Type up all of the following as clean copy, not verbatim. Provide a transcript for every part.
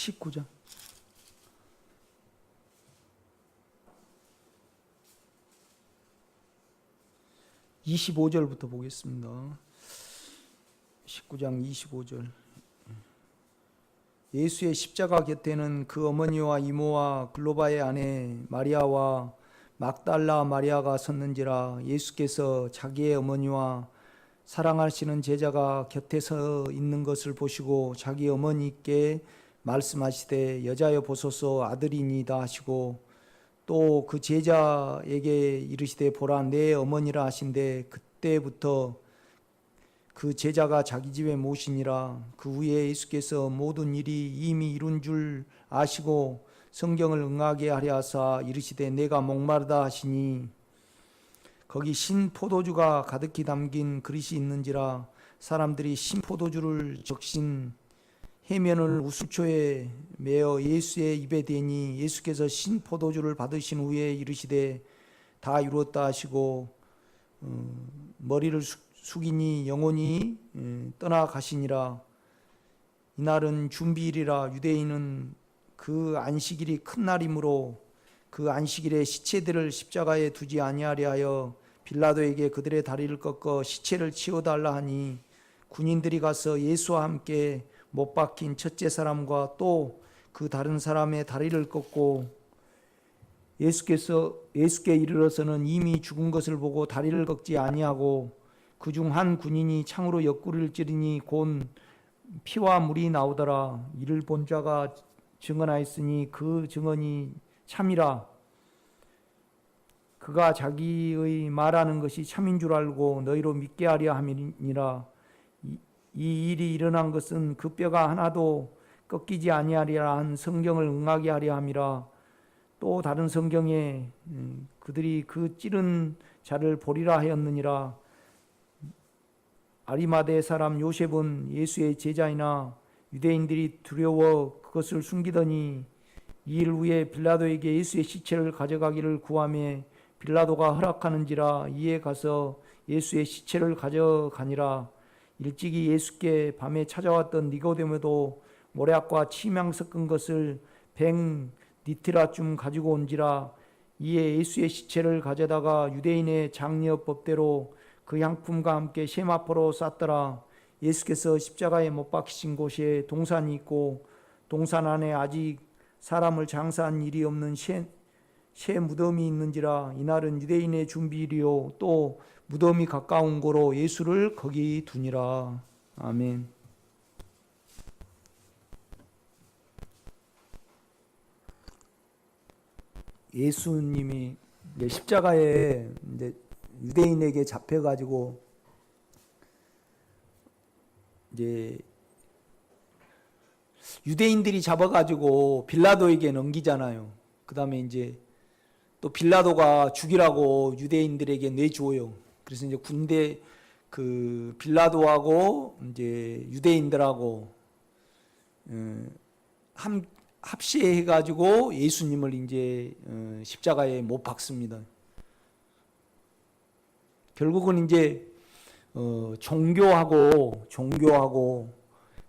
19장 25절부터 보겠습니다. 19장 25절. 예수의 십자가 곁에는 그 어머니와 이모와 글로바의 아내 마리아와 막달라 마리아가 섰는지라. 예수께서 자기의 어머니와 사랑하시는 제자가 곁에 서 있는 것을 보시고 자기 어머니께 말씀하시되 여자여 보소서 아들이니이다 하시고 또 그 제자에게 이르시되 보라 내 어머니라 하신대 그때부터 그 제자가 자기 집에 모시니라. 그 후에 예수께서 모든 일이 이미 이룬 줄 아시고 성경을 응하게 하려 하사 이르시되 내가 목마르다 하시니 거기 신 포도주가 가득히 담긴 그릇이 있는지라. 사람들이 신 포도주를 적신 해면을 우수초에 메어 예수의 입에 대니 예수께서 신 포도주를 받으신 후에 이르시되 다 이루었다 하시고 머리를 숙이니 영혼이 떠나가시니라. 이날은 준비일이라. 유대인은 그 안식일이 큰 날이므로 그 안식일에 시체들을 십자가에 두지 아니하려 하여 빌라도에게 그들의 다리를 꺾어 시체를 치워달라 하니 군인들이 가서 예수와 함께 못 박힌 첫째 사람과 또 그 다른 사람의 다리를 꺾고 예수께 이르러서는 이미 죽은 것을 보고 다리를 꺾지 아니하고 그중 한 군인이 창으로 옆구리를 찌르니 곧 피와 물이 나오더라. 이를 본 자가 증언하였으니 그 증언이 참이라. 그가 자기의 말하는 것이 참인 줄 알고 너희로 믿게 하려 함이니라. 이 일이 일어난 것은 그 뼈가 하나도 꺾이지 아니하리라 한 성경을 응하게 하려 함이라. 또 다른 성경에 그들이 그 찌른 자를 보리라 하였느니라. 아리마대 사람 요셉은 예수의 제자이나 유대인들이 두려워 그것을 숨기더니 이 일 후에 빌라도에게 예수의 시체를 가져가기를 구하매 빌라도가 허락하는지라. 이에 가서 예수의 시체를 가져가니라. 일찍이 예수께 밤에 찾아왔던 니고데모도 모략과 침향 섞은 것을 100리트라쯤 가지고 온지라. 이에 예수의 시체를 가져다가 유대인의 장려법대로 그 향품과 함께 세마포로 쌌더라. 예수께서 십자가에 못 박히신 곳에 동산이 있고 동산 안에 아직 사람을 장사한 일이 없는 새 무덤이 있는지라. 이날은 유대인의 준비일이요 또 무덤이 가까운 고로 예수를 거기 두니라. 아멘. 예수님이 이제 십자가에 이제 유대인에게 잡혀가지고 이제 유대인들이 잡아가지고 빌라도에게 넘기잖아요. 그 다음에 이제 또 빌라도가 죽이라고 유대인들에게 내주어요. 그래서 이제 군대 그 빌라도하고 이제 유대인들하고 합시해가지고 예수님을 이제 십자가에 못 박습니다. 결국은 이제 종교하고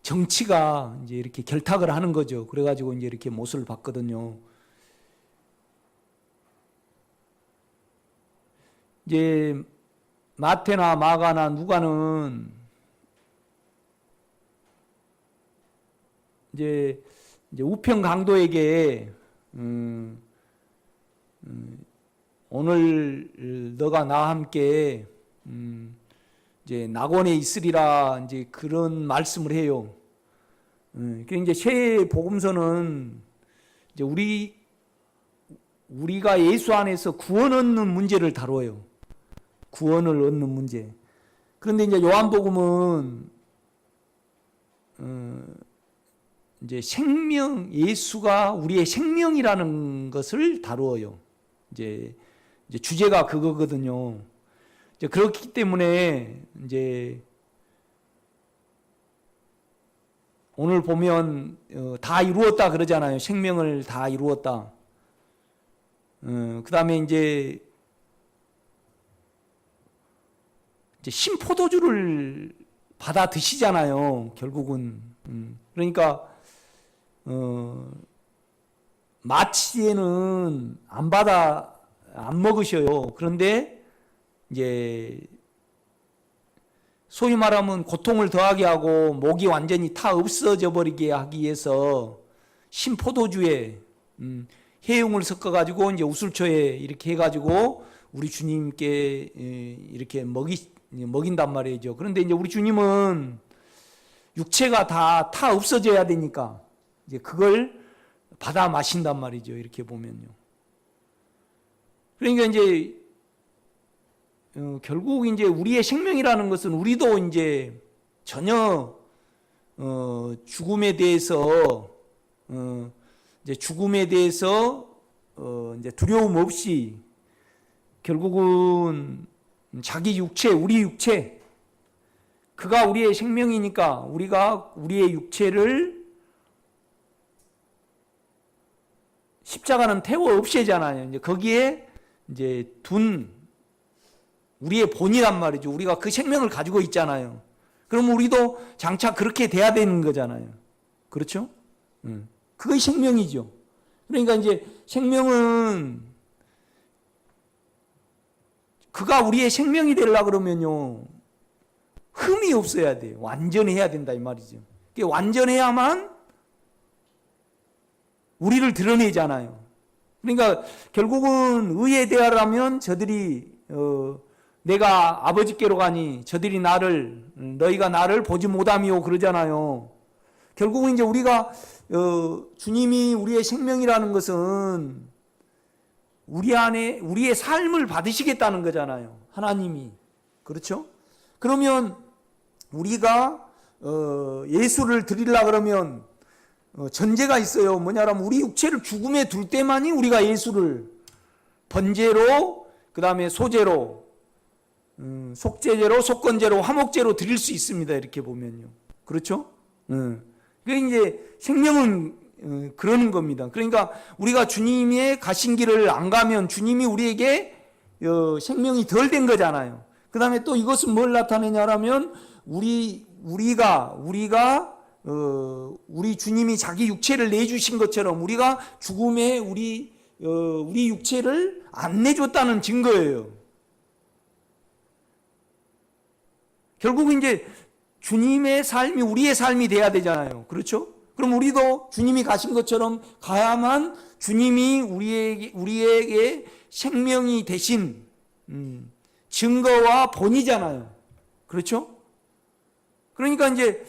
정치가 이제 이렇게 결탁을 하는 거죠. 그래가지고 이제 이렇게 못을 박거든요. 이제 마태나 마가나 누가는 이제 우편 강도에게 오늘 너가 나와 함께 이제 낙원에 있으리라 이제 그런 말씀을 해요. 그 이제 새 복음서는 이제 우리가 예수 안에서 구원 얻는 문제를 다뤄요. 구원을 얻는 문제. 그런데 이제 요한복음은 이제 생명, 예수가 우리의 생명이라는 것을 다루어요. 이제 주제가 그거거든요. 이제 그렇기 때문에 이제 오늘 보면 다 이루었다 그러잖아요. 생명을 다 이루었다. 그 다음에 이제 신포도주를 받아 드시잖아요. 결국은. 그러니까 마취제는 안 먹으셔요. 그런데 이제 소위 말하면 고통을 더하게 하고 목이 완전히 타 없어져 버리게 하기 위해서 신포도주에 해용을 섞어 가지고 이제 우술초에 이렇게 해 가지고 우리 주님께 이렇게 먹인단 말이죠. 그런데 이제 우리 주님은 육체가 다 타 없어져야 되니까 이제 그걸 받아 마신단 말이죠. 이렇게 보면요. 그러니까 이제 결국 이제 우리의 생명이라는 것은 우리도 이제 전혀 죽음에 대해서 이제 두려움 없이 결국은 자기 육체, 우리 육체, 그가 우리의 생명이니까 우리가 우리의 육체를 십자가는 태워 없애잖아요. 이제 거기에 이제 둔 우리의 본이란 말이죠. 우리가 그 생명을 가지고 있잖아요. 그럼 우리도 장차 그렇게 돼야 되는 거잖아요. 그렇죠? 그게 생명이죠. 그러니까 이제 생명은 그가 우리의 생명이 되려고 그러면요, 흠이 없어야 돼요. 완전해야 된다 이 말이죠. 완전해야만 우리를 드러내잖아요. 그러니까 결국은 의에 대하라면 저들이 내가 아버지께로 가니 저들이 너희가 나를 보지 못하미오 그러잖아요. 결국은 이제 우리가 주님이 우리의 생명이라는 것은 우리 안에 우리의 삶을 받으시겠다는 거잖아요. 하나님이. 그렇죠? 그러면 우리가 예수를 드리려고 그러면 전제가 있어요. 뭐냐면 우리 육체를 죽음에 둘 때만이 우리가 예수를 번제로, 그 다음에 소제로, 속죄제로, 속건제로, 화목제로 드릴 수 있습니다. 이렇게 보면요. 그렇죠? 그게 이제 생명은 그러는 겁니다. 그러니까 우리가 주님의 가신 길을 안 가면 주님이 우리에게 생명이 덜 된 거잖아요. 그 다음에 또 이것은 뭘 나타내냐라면 우리가 우리 주님이 자기 육체를 내주신 것처럼 우리가 죽음에 우리 육체를 안 내줬다는 증거예요. 결국 이제 주님의 삶이 우리의 삶이 돼야 되잖아요. 그렇죠? 그럼 우리도 주님이 가신 것처럼 가야만 주님이 우리에게 생명이 되신 증거와 본이잖아요. 그렇죠? 그러니까 이제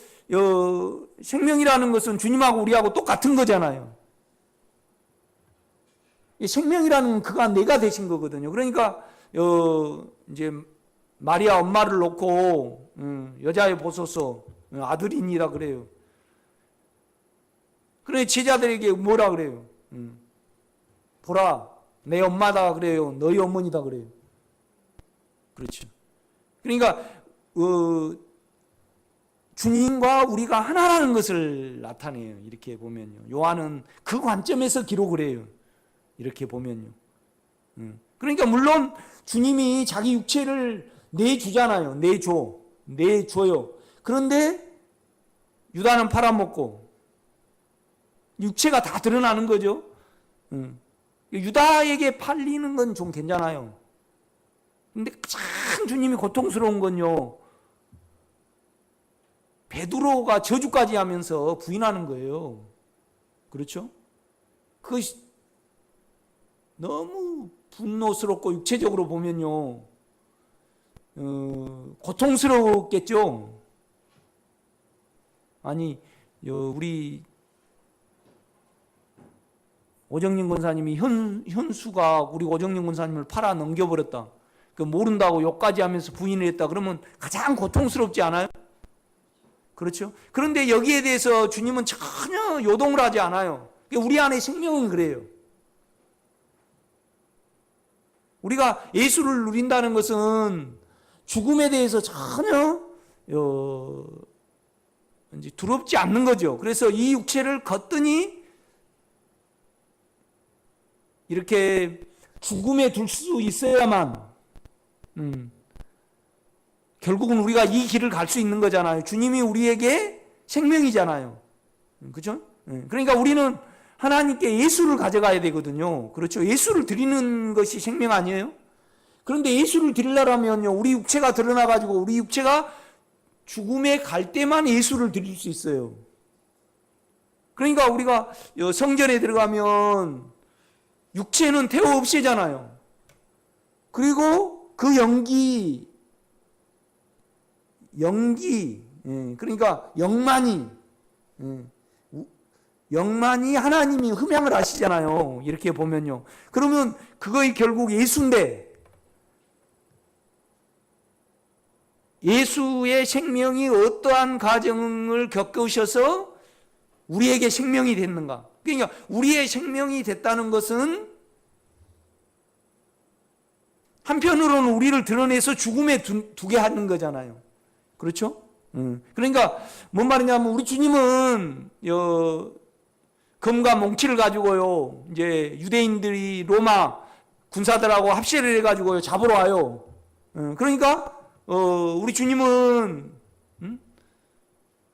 생명이라는 것은 주님하고 우리하고 똑같은 거잖아요. 생명이라는 건 그가 내가 되신 거거든요. 그러니까 이제 마리아 엄마를 놓고 여자의 보소서 아들이니라 그래요. 그래 제자들에게 뭐라 그래요? 보라 내 엄마다 그래요. 너희 어머니다 그래요. 그렇죠. 그러니까 주님과 우리가 하나라는 것을 나타내요. 이렇게 보면요. 요한은 그 관점에서 기록을 해요. 이렇게 보면요. 그러니까 물론 주님이 자기 육체를 내주잖아요. 내줘요. 그런데 유다는 팔아먹고 육체가 다 드러나는 거죠. 유다에게 팔리는 건 좀 괜찮아요. 근데 가장 주님이 고통스러운 건요, 베드로가 저주까지 하면서 부인하는 거예요. 그렇죠? 그것이 너무 분노스럽고 육체적으로 보면요, 고통스러웠겠죠. 아니 우리 오정림 권사님이 현수가 우리 오정림 권사님을 팔아 넘겨버렸다. 모른다고 욕까지 하면서 부인을 했다. 그러면 가장 고통스럽지 않아요? 그렇죠? 그런데 여기에 대해서 주님은 전혀 요동을 하지 않아요. 우리 안에 생명은 그래요. 우리가 예수를 누린다는 것은 죽음에 대해서 전혀 이제 두렵지 않는 거죠. 그래서 이 육체를 거뜬히 이렇게 죽음에 둘 수 있어야만 결국은 우리가 이 길을 갈 수 있는 거잖아요. 주님이 우리에게 생명이잖아요. 그죠? 그러니까 우리는 하나님께 예수를 가져가야 되거든요. 그렇죠? 예수를 드리는 것이 생명 아니에요? 그런데 예수를 드리려면요, 우리 육체가 드러나가지고 우리 육체가 죽음에 갈 때만 예수를 드릴 수 있어요. 그러니까 우리가 성전에 들어가면 육체는 태워 없애잖아요. 그리고 그 그러니까 영만이 하나님이 흠양을 하시잖아요. 이렇게 보면요. 그러면 그거의 결국 예수인데, 예수의 생명이 어떠한 과정을 겪으셔서 우리에게 생명이 됐는가? 그러니까 우리의 생명이 됐다는 것은 한편으로는 우리를 드러내서 죽음에 두게 하는 거잖아요. 그렇죠? 그러니까 뭔 말이냐면 우리 주님은 검과 몽치를 가지고요, 이제 유대인들이 로마 군사들하고 합세를 해가지고요 잡으러 와요. 그러니까 우리 주님은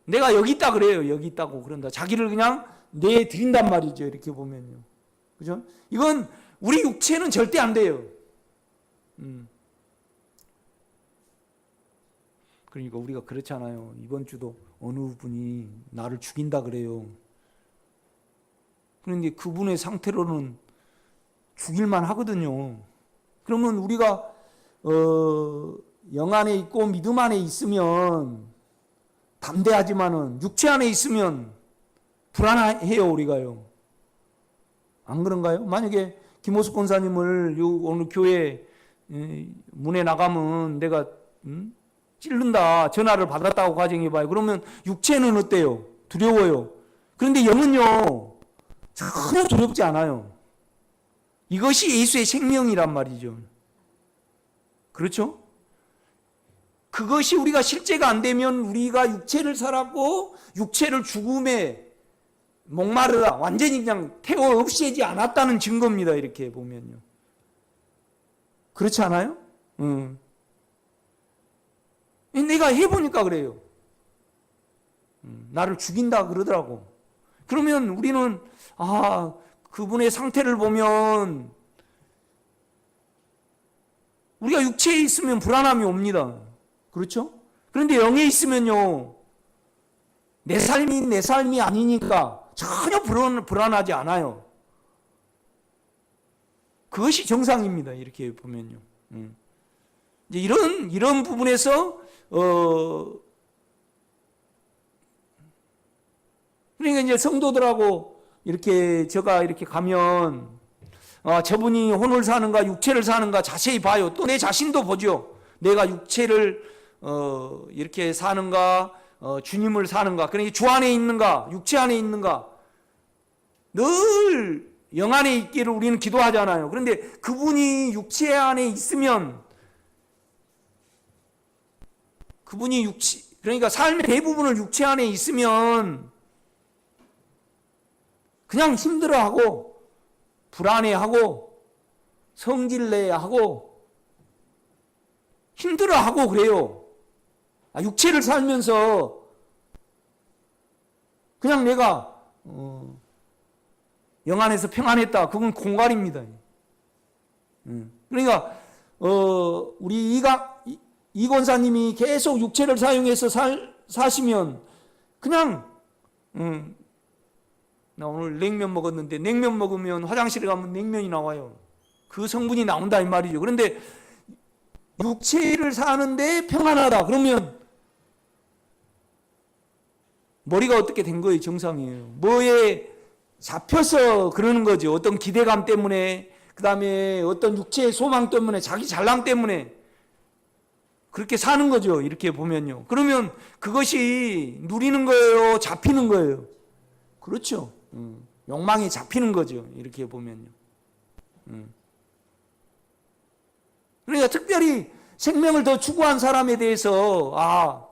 내가 여기 있다 그래요. 여기 있다고 그런다. 자기를 그냥 내드린단 말이죠. 이렇게 보면요. 그죠? 이건 우리 육체는 절대 안 돼요. 그러니까 우리가 그렇잖아요. 이번 주도 어느 분이 나를 죽인다 그래요. 그런데 그분의 상태로는 죽일만 하거든요. 그러면 우리가 영 안에 있고 믿음 안에 있으면 담대하지만은 육체 안에 있으면 불안해요. 우리가요. 안 그런가요? 만약에 김호숙 권사님을 오늘 교회 문에 나가면 내가 찔른다, 전화를 받았다고 가정해봐요. 그러면 육체는 어때요? 두려워요. 그런데 영은요, 전혀 두렵지 않아요. 이것이 예수의 생명이란 말이죠. 그렇죠? 그것이 우리가 실제가 안 되면 우리가 육체를 살았고 육체를 죽음에 목마르다, 완전히 그냥 태워 없애지 않았다는 증거입니다. 이렇게 보면요. 그렇지 않아요? 내가 해보니까 그래요. 나를 죽인다 그러더라고. 그러면 우리는 그분의 상태를 보면 우리가 육체에 있으면 불안함이 옵니다. 그렇죠? 그런데 영에 있으면요, 내 삶이 아니니까 전혀 불안하지 않아요. 그것이 정상입니다. 이렇게 보면요. 이제 이런 부분에서 그러니까 이제 성도들하고 이렇게 제가 이렇게 가면 저분이 혼을 사는가 육체를 사는가 자세히 봐요. 또 내 자신도 보죠. 내가 육체를 이렇게 사는가 주님을 사는가. 그러니까 주 안에 있는가 육체 안에 있는가. 늘 영 안에 있기를 우리는 기도하잖아요. 그런데 그분이 육체 안에 있으면 그러니까 삶의 대부분을 육체 안에 있으면 그냥 힘들어하고 불안해하고 성질내하고 힘들어하고 그래요. 육체를 살면서 그냥 내가 영 안에서 평안했다. 그건 공갈입니다. 그러니까 우리 이 권사님이 계속 육체를 사용해서 사시면 그냥 나 오늘 냉면 먹었는데 냉면 먹으면 화장실에 가면 냉면이 나와요. 그 성분이 나온다 이 말이죠. 그런데 육체를 사는데 평안하다 그러면 머리가 어떻게 된 거예요? 정상이에요. 뭐에 잡혀서 그러는 거죠. 어떤 기대감 때문에, 그 다음에 어떤 육체의 소망 때문에, 자기 잘남 때문에 그렇게 사는 거죠. 이렇게 보면요. 그러면 그것이 누리는 거예요? 잡히는 거예요? 그렇죠. 욕망이 잡히는 거죠. 이렇게 보면요. 그러니까 특별히 생명을 더 추구한 사람에 대해서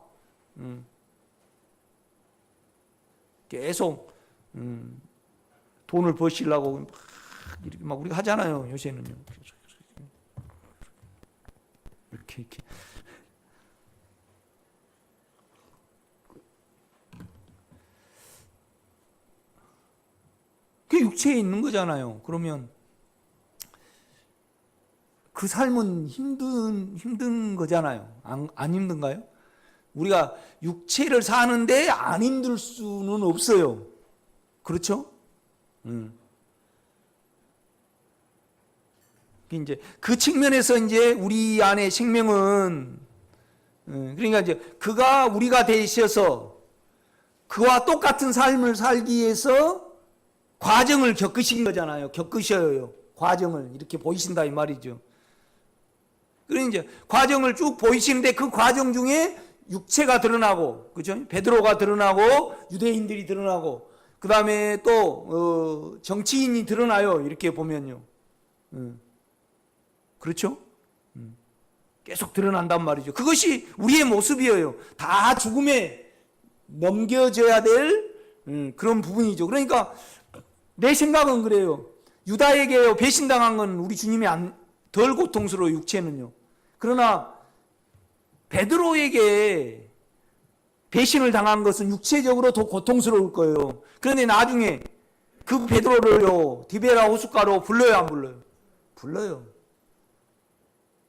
계속 돈을 버시려고 이렇게 막 우리가 하잖아요. 요새는요. 이렇게. 육체에 있는 거잖아요. 그러면 그 삶은 힘든 거잖아요. 안 힘든가요? 우리가 육체를 사는데 안 힘들 수는 없어요. 그렇죠? 이제 그 측면에서 이제 우리 안에 생명은 그러니까 이제 그가 우리가 되셔서 그와 똑같은 삶을 살기 위해서 과정을 겪으신 거잖아요. 겪으셔요. 과정을 이렇게 보이신다 이 말이죠. 그러니 이제 과정을 쭉 보이시는데 그 과정 중에 육체가 드러나고, 그죠? 베드로가 드러나고 유대인들이 드러나고 그 다음에 또 정치인이 드러나요. 이렇게 보면요. 그렇죠? 계속 드러난단 말이죠. 그것이 우리의 모습이에요. 다 죽음에 넘겨져야 될 그런 부분이죠. 그러니까 내 생각은 그래요. 유다에게 배신당한 건 우리 주님이 덜 고통스러워요. 육체는요. 그러나 베드로에게 배신을 당한 것은 육체적으로 더 고통스러울 거예요. 그런데 나중에 그 베드로를요 디베라 호숫가로 불러요, 안 불러요? 불러요.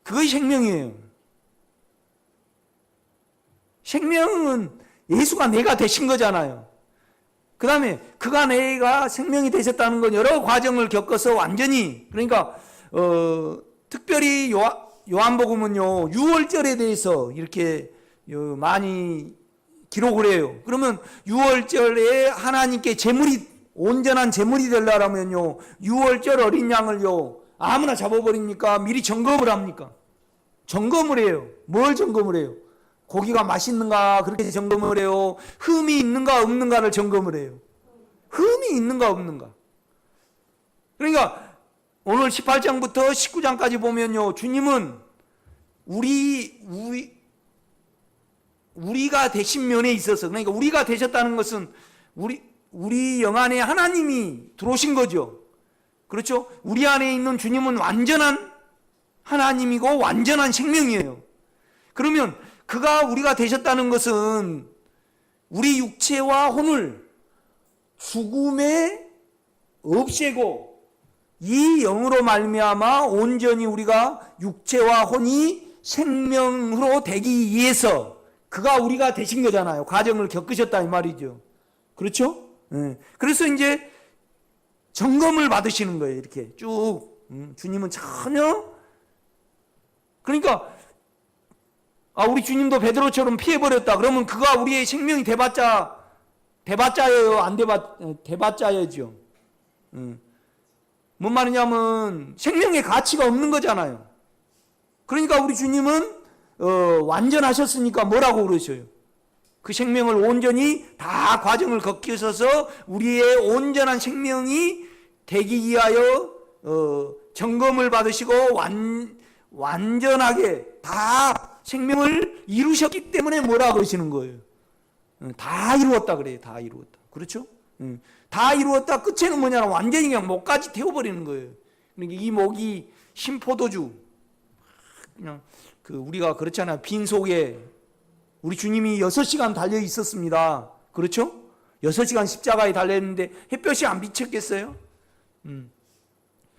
그것이 생명이에요. 생명은 예수가 내가 되신 거잖아요. 그 다음에 그가 내가 생명이 되셨다는 건 여러 과정을 겪어서 완전히, 그러니까 특별히 요한복음은요 6월절에 대해서 이렇게 많이 기록을 해요. 그러면 6월절에 하나님께 온전한 제물이 되려면요 6월절 어린 양을요 아무나 잡아버립니까? 미리 점검을 합니까? 점검을 해요. 뭘 점검을 해요? 고기가 맛있는가 그렇게 점검을 해요. 흠이 있는가 없는가를 점검을 해요. 흠이 있는가 없는가. 그러니까 오늘 18장부터 19장까지 보면요 주님은 우리가 되신 면에 있어서, 그러니까 우리가 되셨다는 것은 우리 영 안에 하나님이 들어오신 거죠. 그렇죠? 우리 안에 있는 주님은 완전한 하나님이고 완전한 생명이에요. 그러면 그가 우리가 되셨다는 것은 우리 육체와 혼을 죽음에 없애고 이 영으로 말미암아 온전히 우리가 육체와 혼이 생명으로 되기 위해서 그가 우리가 되신 거잖아요. 과정을 겪으셨다 이 말이죠. 그렇죠? 그래서 이제 점검을 받으시는 거예요. 이렇게 쭉 주님은 전혀, 그러니까 우리 주님도 베드로처럼 피해버렸다 그러면 그가 우리의 생명이 대봤자예요, 안 대봤자예죠. 뭔 말이냐면 생명의 가치가 없는 거잖아요. 그러니까 우리 주님은 완전하셨으니까 뭐라고 그러셔요? 그 생명을 온전히 다 과정을 거치셔서 우리의 온전한 생명이 되기 위하여 점검을 받으시고 완전하게 다 생명을 이루셨기 때문에 뭐라 그러시는 거예요? 다 이루었다 그래요. 다 이루었다. 그렇죠? 다 이루었다 끝에는 뭐냐면 완전히 그냥 목까지 태워버리는 거예요. 그러니까 이 목이 신포도주, 그냥 우리가 그렇잖아요. 빈속에 우리 주님이 6시간 달려 있었습니다. 그렇죠? 6시간 십자가에 달렸는데 햇볕이 안 비쳤겠어요?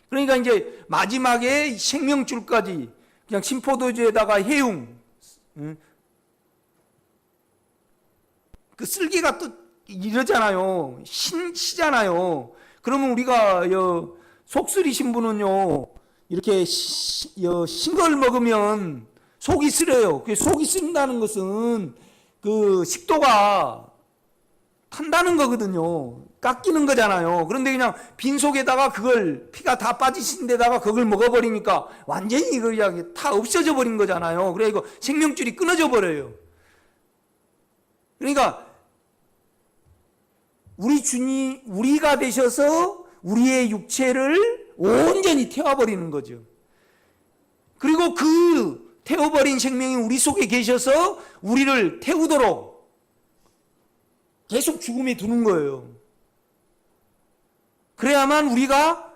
그러니까 이제 마지막에 생명줄까지 그냥 신포도주에다가 해웅, 그 쓸개가 또 이러잖아요. 시잖아요. 그러면 우리가 속쓰리신 분은요 이렇게 신 걸 먹으면 속이 쓰려요. 속이 쓴다는 것은 그 식도가 탄다는 거거든요. 깎이는 거잖아요. 그런데 그냥 빈속에다가 그걸 피가 다 빠지신 데다가 그걸 먹어버리니까 완전히 그냥 다 없어져 버린 거잖아요. 그래 이거 생명줄이 끊어져 버려요. 그러니까 우리 주님, 우리가 되셔서 우리의 육체를 온전히 태워버리는 거죠. 그리고 그 태워버린 생명이 우리 속에 계셔서 우리를 태우도록 계속 죽음에 두는 거예요. 그래야만 우리가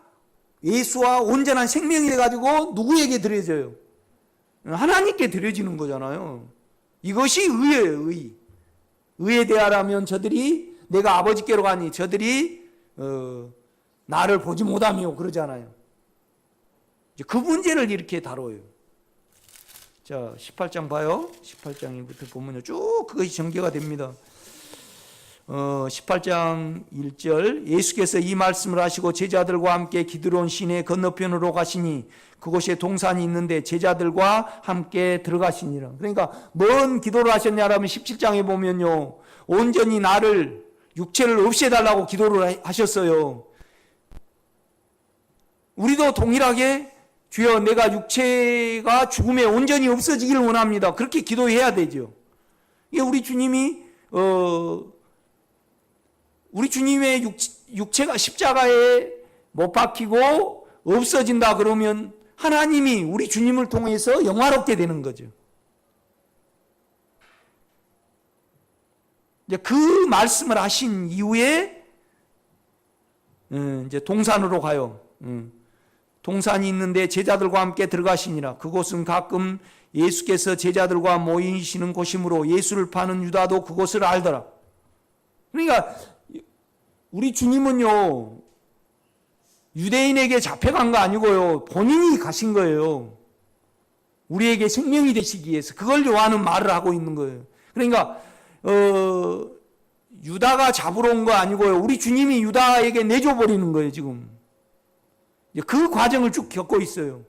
예수와 온전한 생명이 돼가지고 누구에게 드려져요? 하나님께 드려지는 거잖아요. 이것이 의예요, 의. 의에 대하라면 저들이 내가 아버지께로 가니 저들이 나를 보지 못하며 그러잖아요. 이제 그 문제를 이렇게 다뤄요. 자, 18장 봐요. 18장부터 보면요, 쭉 그것이 전개가 됩니다. 18장 1절, 예수께서 이 말씀을 하시고 제자들과 함께 기드론 시내 건너편으로 가시니 그곳에 동산이 있는데 제자들과 함께 들어가시니라. 그러니까 뭔 기도를 하셨냐라면 17장에 보면요, 온전히 나를, 육체를 없애달라고 기도를 하셨어요. 우리도 동일하게 주여 내가 육체가 죽음에 온전히 없어지기를 원합니다, 그렇게 기도해야 되죠. 이게 우리 주님이 우리 주님의 육체가 십자가에 못 박히고 없어진다 그러면 하나님이 우리 주님을 통해서 영화롭게 되는 거죠. 이제 그 말씀을 하신 이후에 이제 동산으로 가요. 동산이 있는데 제자들과 함께 들어가시니라. 그곳은 가끔 예수께서 제자들과 모이시는 곳이므로 예수를 파는 유다도 그곳을 알더라. 그러니까 우리 주님은요, 유대인에게 잡혀간 거 아니고요, 본인이 가신 거예요. 우리에게 생명이 되시기 위해서. 그걸 요한은 말을 하고 있는 거예요. 그러니까 유다가 잡으러 온 거 아니고요, 우리 주님이 유다에게 내줘버리는 거예요. 지금 그 과정을 쭉 겪고 있어요.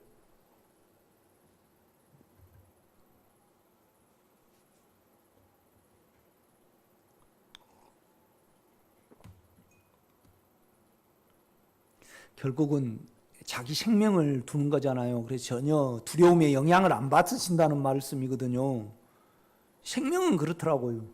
결국은 자기 생명을 두는 거잖아요. 그래서 전혀 두려움에 영향을 안 받으신다는 말씀이거든요. 생명은 그렇더라고요.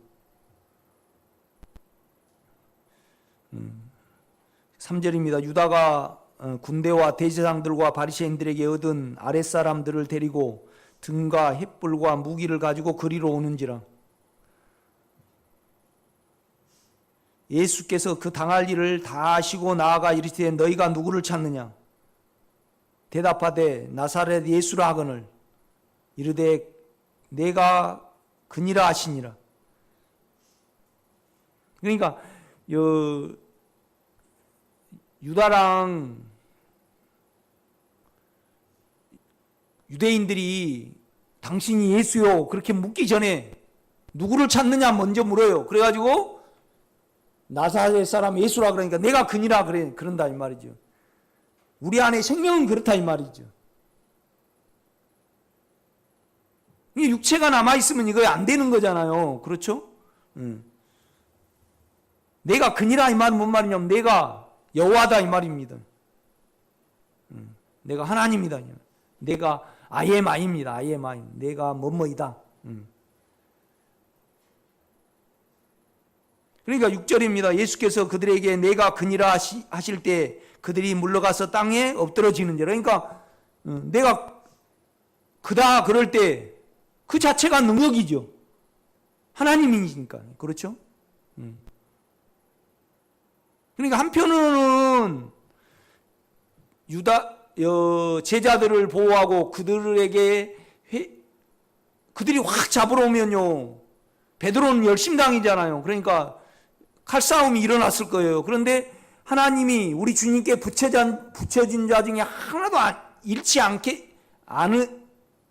3절입니다. 유다가 군대와 대제사장들과 바리새인들에게 얻은 아랫사람들을 데리고 등과 횃불과 무기를 가지고 그리로 오는지라. 예수께서 그 당할 일을 다 아시고 나아가 이르시되 너희가 누구를 찾느냐? 대답하되 나사렛 예수라 하거늘 이르되 내가 그니라 하시니라. 그러니까 유다랑 유대인들이 당신이 예수요 그렇게 묻기 전에 누구를 찾느냐 먼저 물어요. 그래가지고 나사렛 사람 예수라 그러니까 내가 그니라 그런다 이 말이죠. 우리 안에 생명은 그렇다 이 말이죠. 이게 육체가 남아있으면 이거 안 되는 거잖아요. 그렇죠? 내가 그니라 이 말은 뭔 말이냐면 내가 여호와다 이 말입니다. 내가 하나님이다. 내가 아예마입니다. 아예마. 내가 뭐뭐이다. 그러니까 6절입니다. 예수께서 그들에게 내가 그니라 하실 때 그들이 물러가서 땅에 엎드러지는지라. 그러니까 내가 그다 그럴 때 그 자체가 능력이죠. 하나님이니까. 그렇죠? 그러니까 한편으로는 제자들을 보호하고 그들에게 그들이 확 잡으러 오면요, 베드로는 열심당이잖아요. 그러니까 칼싸움이 일어났을 거예요. 그런데 하나님이 우리 주님께 붙여진 자 중에 하나도 잃지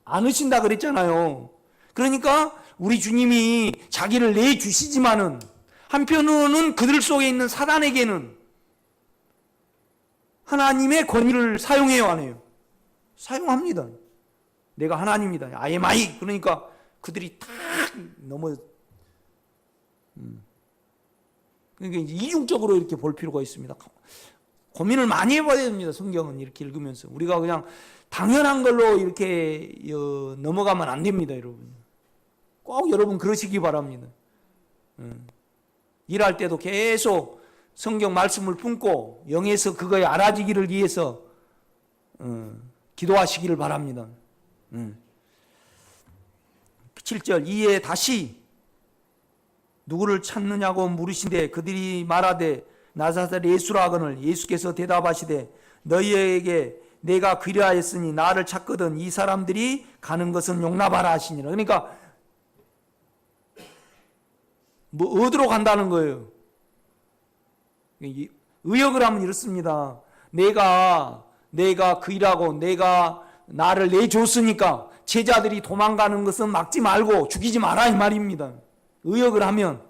않으신다 그랬잖아요. 그러니까 우리 주님이 자기를 내주시지만은 한편으로는 그들 속에 있는 사단에게는 하나님의 권위를 사용해요, 안 해요? 사용합니다. 내가 하나님이다. 아예마이. 그러니까 그들이 탁 그러니까 이중적으로 이렇게 볼 필요가 있습니다. 고민을 많이 해봐야 됩니다. 성경은 이렇게 읽으면서 우리가 그냥 당연한 걸로 이렇게 넘어가면 안 됩니다, 여러분. 꼭 여러분 그러시기 바랍니다. 일할 때도 계속 성경 말씀을 품고 영에서 그거에 알아지기를 위해서 기도하시기를 바랍니다. 7절 이에 다시 누구를 찾느냐고 물으신데 그들이 말하되 나사렛 예수라 하거늘 예수께서 대답하시되 너희에게 내가 그리하였으니 나를 찾거든 이 사람들이 가는 것은 용납하라 하시니라. 그러니까 뭐 어디로 간다는 거예요? 의역을 하면 이렇습니다. 내가 그 일하고 내가 나를 내줬으니까 제자들이 도망가는 것은 막지 말고 죽이지 마라 이 말입니다. 의역을 하면.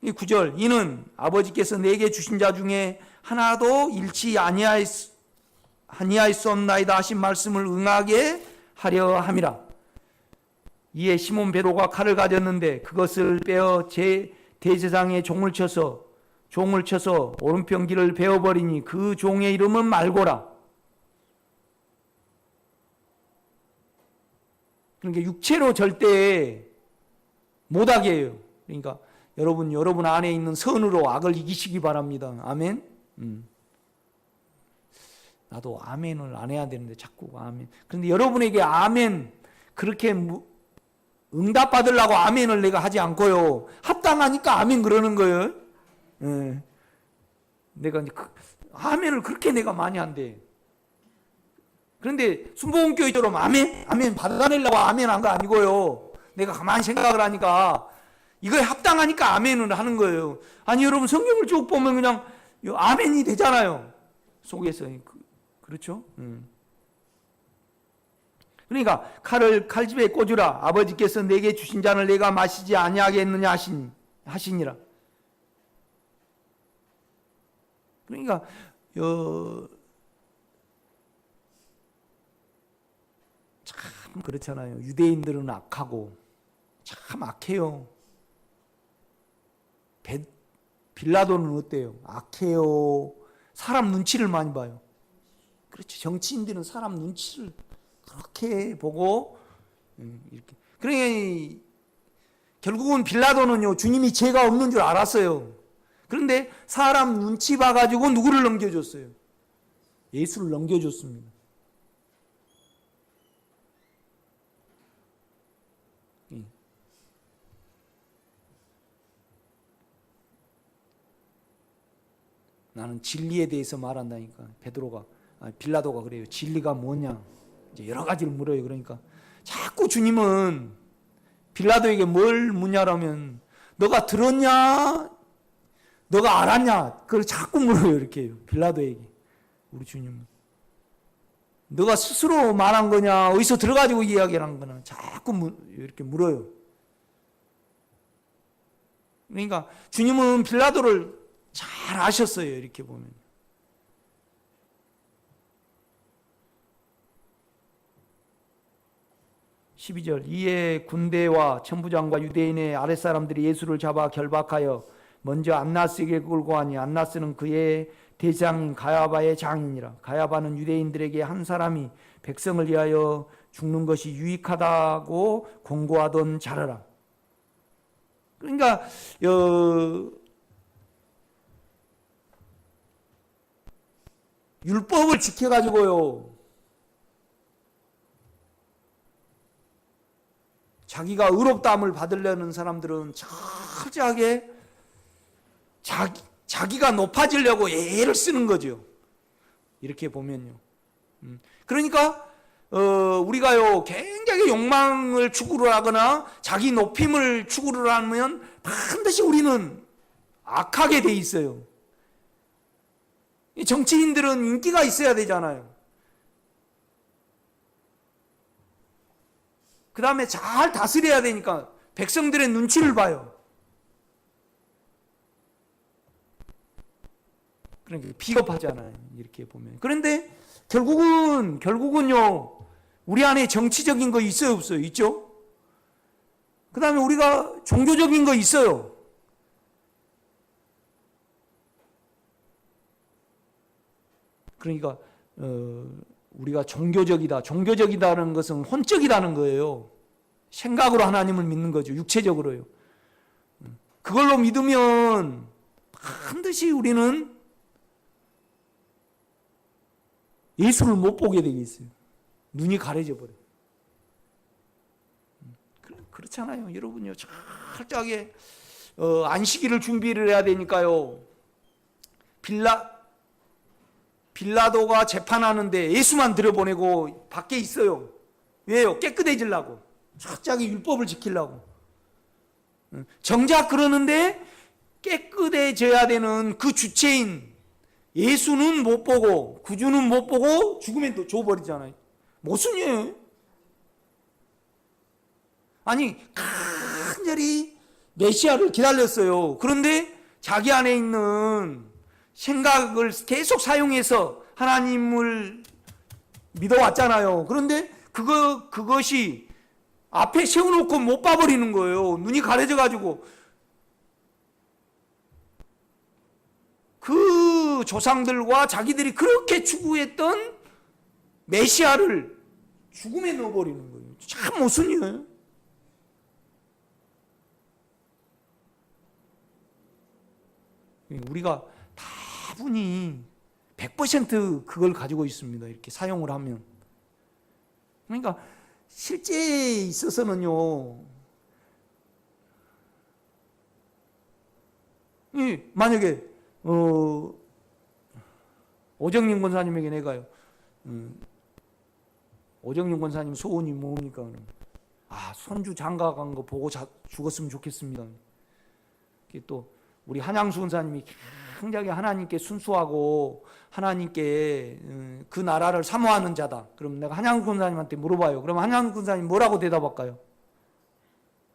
이 9절, 이는 아버지께서 내게 주신 자 중에 하나도 잃지 아니할 수 없나이다 하신 말씀을 응하게 하려 함이라. 이에 시몬 베드로가 칼을 가졌는데 그것을 빼어 제 대제사장의 종을 쳐서 오른편 귀를 베어버리니 그 종의 이름은 말고라. 그러니까 육체로 절대 못하게 해요. 그러니까 여러분 안에 있는 선으로 악을 이기시기 바랍니다. 아멘. 나도 아멘을 안 해야 되는데 자꾸 아멘. 그런데 여러분에게 아멘 그렇게 응답받으려고 아멘을 내가 하지 않고요. 합당하니까 아멘 그러는 거예요. 예. 내가 이제 아멘을 그렇게 내가 많이 한대. 그런데 순복음교회처럼 아멘 받아내려고 아멘 한 거 아니고요. 내가 가만히 생각을 하니까 이거에 합당하니까 아멘을 하는 거예요. 아니 여러분 성경을 쭉 보면 그냥 아멘이 되잖아요. 속에서. 그렇죠? 그러니까 칼집에 꽂으라. 아버지께서 내게 주신 잔을 내가 마시지 아니하겠느냐 하시니라. 그러니까 참 그렇잖아요. 유대인들은 악하고 참 악해요. 빌라도는 어때요? 악해요. 사람 눈치를 많이 봐요. 그렇죠. 정치인들은 사람 눈치를 그렇게 보고 이렇게. 그러니까 결국은 빌라도는요 주님이 죄가 없는 줄 알았어요. 그런데 사람 눈치 봐가지고 누구를 넘겨줬어요? 예수를 넘겨줬습니다. 나는 진리에 대해서 말한다니까. 빌라도가 그래요. 진리가 뭐냐? 이제 여러 가지를 물어요. 그러니까 자꾸 주님은 빌라도에게 뭘 묻냐라면 너가 들었냐? 너가 알았냐? 그걸 자꾸 물어요. 이렇게 빌라도에게. 우리 주님은 너가 스스로 말한 거냐? 어디서 들어가지고 이야기를 한 거냐? 자꾸 이렇게 물어요. 그러니까 주님은 빌라도를 잘 아셨어요. 이렇게 보면. (12절) 이에 군대와 천부장과 유대인의 아랫사람들이 예수를 잡아 결박하여 먼저 안나스에게 끌고 가니 안나스는 그의 대장인 가야바의 장인이라. 가야바는 유대인들에게 한 사람이 백성을 위하여 죽는 것이 유익하다고 권고하던 자라라. 그러니까 율법을 지켜가지고요 자기가 의롭다함을 받으려는 사람들은 철저하게 자기가 높아지려고 애를 쓰는 거죠. 이렇게 보면요. 그러니까 우리가요 굉장히 욕망을 추구를 하거나 자기 높임을 추구를 하면 반드시 우리는 악하게 돼 있어요. 정치인들은 인기가 있어야 되잖아요. 그 다음에 잘 다스려야 되니까 백성들의 눈치를 봐요. 그러니까 비겁하잖아요. 이렇게 보면. 그런데 결국은요 우리 안에 정치적인 거 있어요 없어요? 있죠? 그 다음에 우리가 종교적인 거 있어요. 그러니까 우리가 종교적이다는 것은 혼적이라는 거예요. 생각으로 하나님을 믿는 거죠. 육체적으로요. 그걸로 믿으면 반드시 우리는 예수를 못 보게 되게 있어요. 눈이 가려져 버려요. 그렇잖아요. 여러분요. 철저하게 안식일을 준비를 해야 되니까요. 빌라도가 재판하는데 예수만 들여보내고 밖에 있어요. 왜요? 깨끗해지려고. 철저하게 율법을 지키려고. 정작 그러는데 깨끗해져야 되는 그 주체인 예수는 못 보고 구주는 못 보고 죽으면 또 줘버리잖아요. 무슨 일이에요? 아니 간절히 메시아를 기다렸어요. 그런데 자기 안에 있는 생각을 계속 사용해서 하나님을 믿어왔잖아요. 그런데 그것이 앞에 세워놓고 못 봐버리는 거예요. 눈이 가려져가지고. 그 조상들과 자기들이 그렇게 추구했던 메시아를 죽음에 넣어버리는 거예요. 참 무슨 일이에요? 우리가 다분히 100% 그걸 가지고 있습니다. 이렇게 사용을 하면. 그러니까 실제에 있어서는요, 만약에 오정림 권사님에게 내가요, 오정림 권사님 소원이 뭡니까? 손주 장가 간 거 보고 죽었으면 좋겠습니다. 또 우리 한양수 권사님이 굉장히 하나님께 순수하고 하나님께 그 나라를 사모하는 자다. 그럼 내가 한양수 권사님한테 물어봐요. 그럼 한양수 권사님 뭐라고 대답할까요?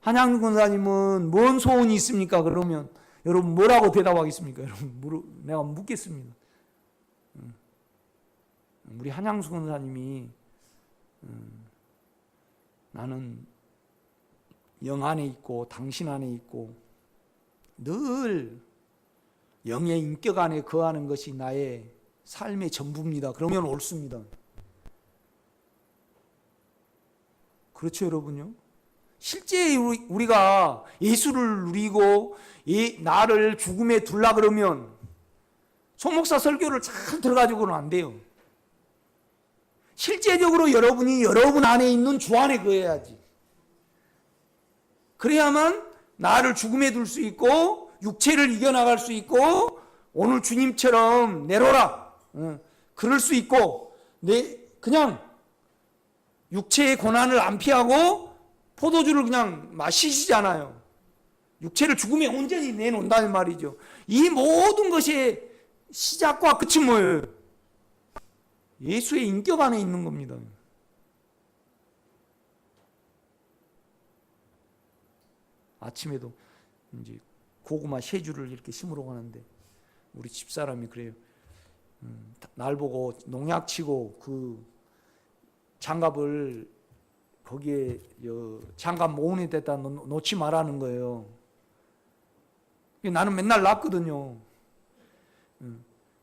한양수 권사님은 뭔 소원이 있습니까? 그러면 여러분 뭐라고 대답하겠습니까? 여러분 내가 묻겠습니다. 우리 한양수 권사님이 나는 영 안에 있고 당신 안에 있고 늘 영의 인격 안에 거하는 것이 나의 삶의 전부입니다. 그러면 옳습니다. 그렇죠, 여러분요? 실제 우리가 예수를 누리고 나를 죽음에 둘라 그러면 송목사 설교를 잘 들어가지고는 안 돼요. 실제적으로 여러분이 여러분 안에 있는 주 안에 거해야지. 그래야만 나를 죽음에 둘 수 있고 육체를 이겨나갈 수 있고 오늘 주님처럼 내려라 그럴 수 있고 그냥 육체의 고난을 안 피하고 포도주를 그냥 마시시잖아요. 육체를 죽음에 온전히 내놓는다는 말이죠. 이 모든 것의 시작과 끝이 뭐예요? 예수의 인격 안에 있는 겁니다. 아침에도 이제 고구마 3주를 이렇게 심으러 가는데 우리 집사람이 그래요. 날 보고 농약 치고 그 장갑을 거기에 장갑 모은에 데다 놓지 말라는 거예요. 나는 맨날 놨거든요.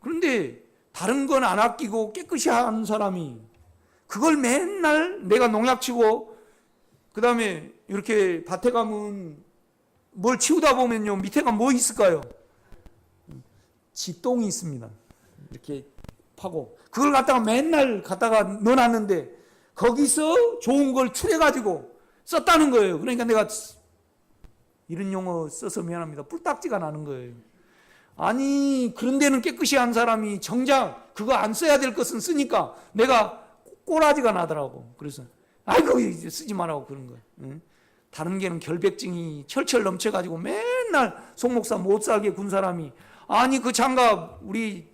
그런데 다른 건 안 아끼고 깨끗이 하는 사람이 그걸 맨날 내가 농약 치고 그 다음에 이렇게 밭에 가면 뭘 치우다 보면요 밑에가 뭐 있을까요? 지똥이 있습니다. 이렇게 파고 그걸 갖다가 맨날 갖다가 넣어놨는데 거기서 좋은 걸 추려가지고 썼다는 거예요. 그러니까 내가 이런 용어 써서 미안합니다. 뿔딱지가 나는 거예요. 아니 그런 데는 깨끗이 한 사람이 정작 그거 안 써야 될 것은 쓰니까 내가 꼬라지가 나더라고. 그래서 아이고 이제 쓰지 말라고 그런 거예요. 응? 다른 게는 결백증이 철철 넘쳐가지고 맨날 송목사 못 살게 군 사람이 아니 그 장갑 우리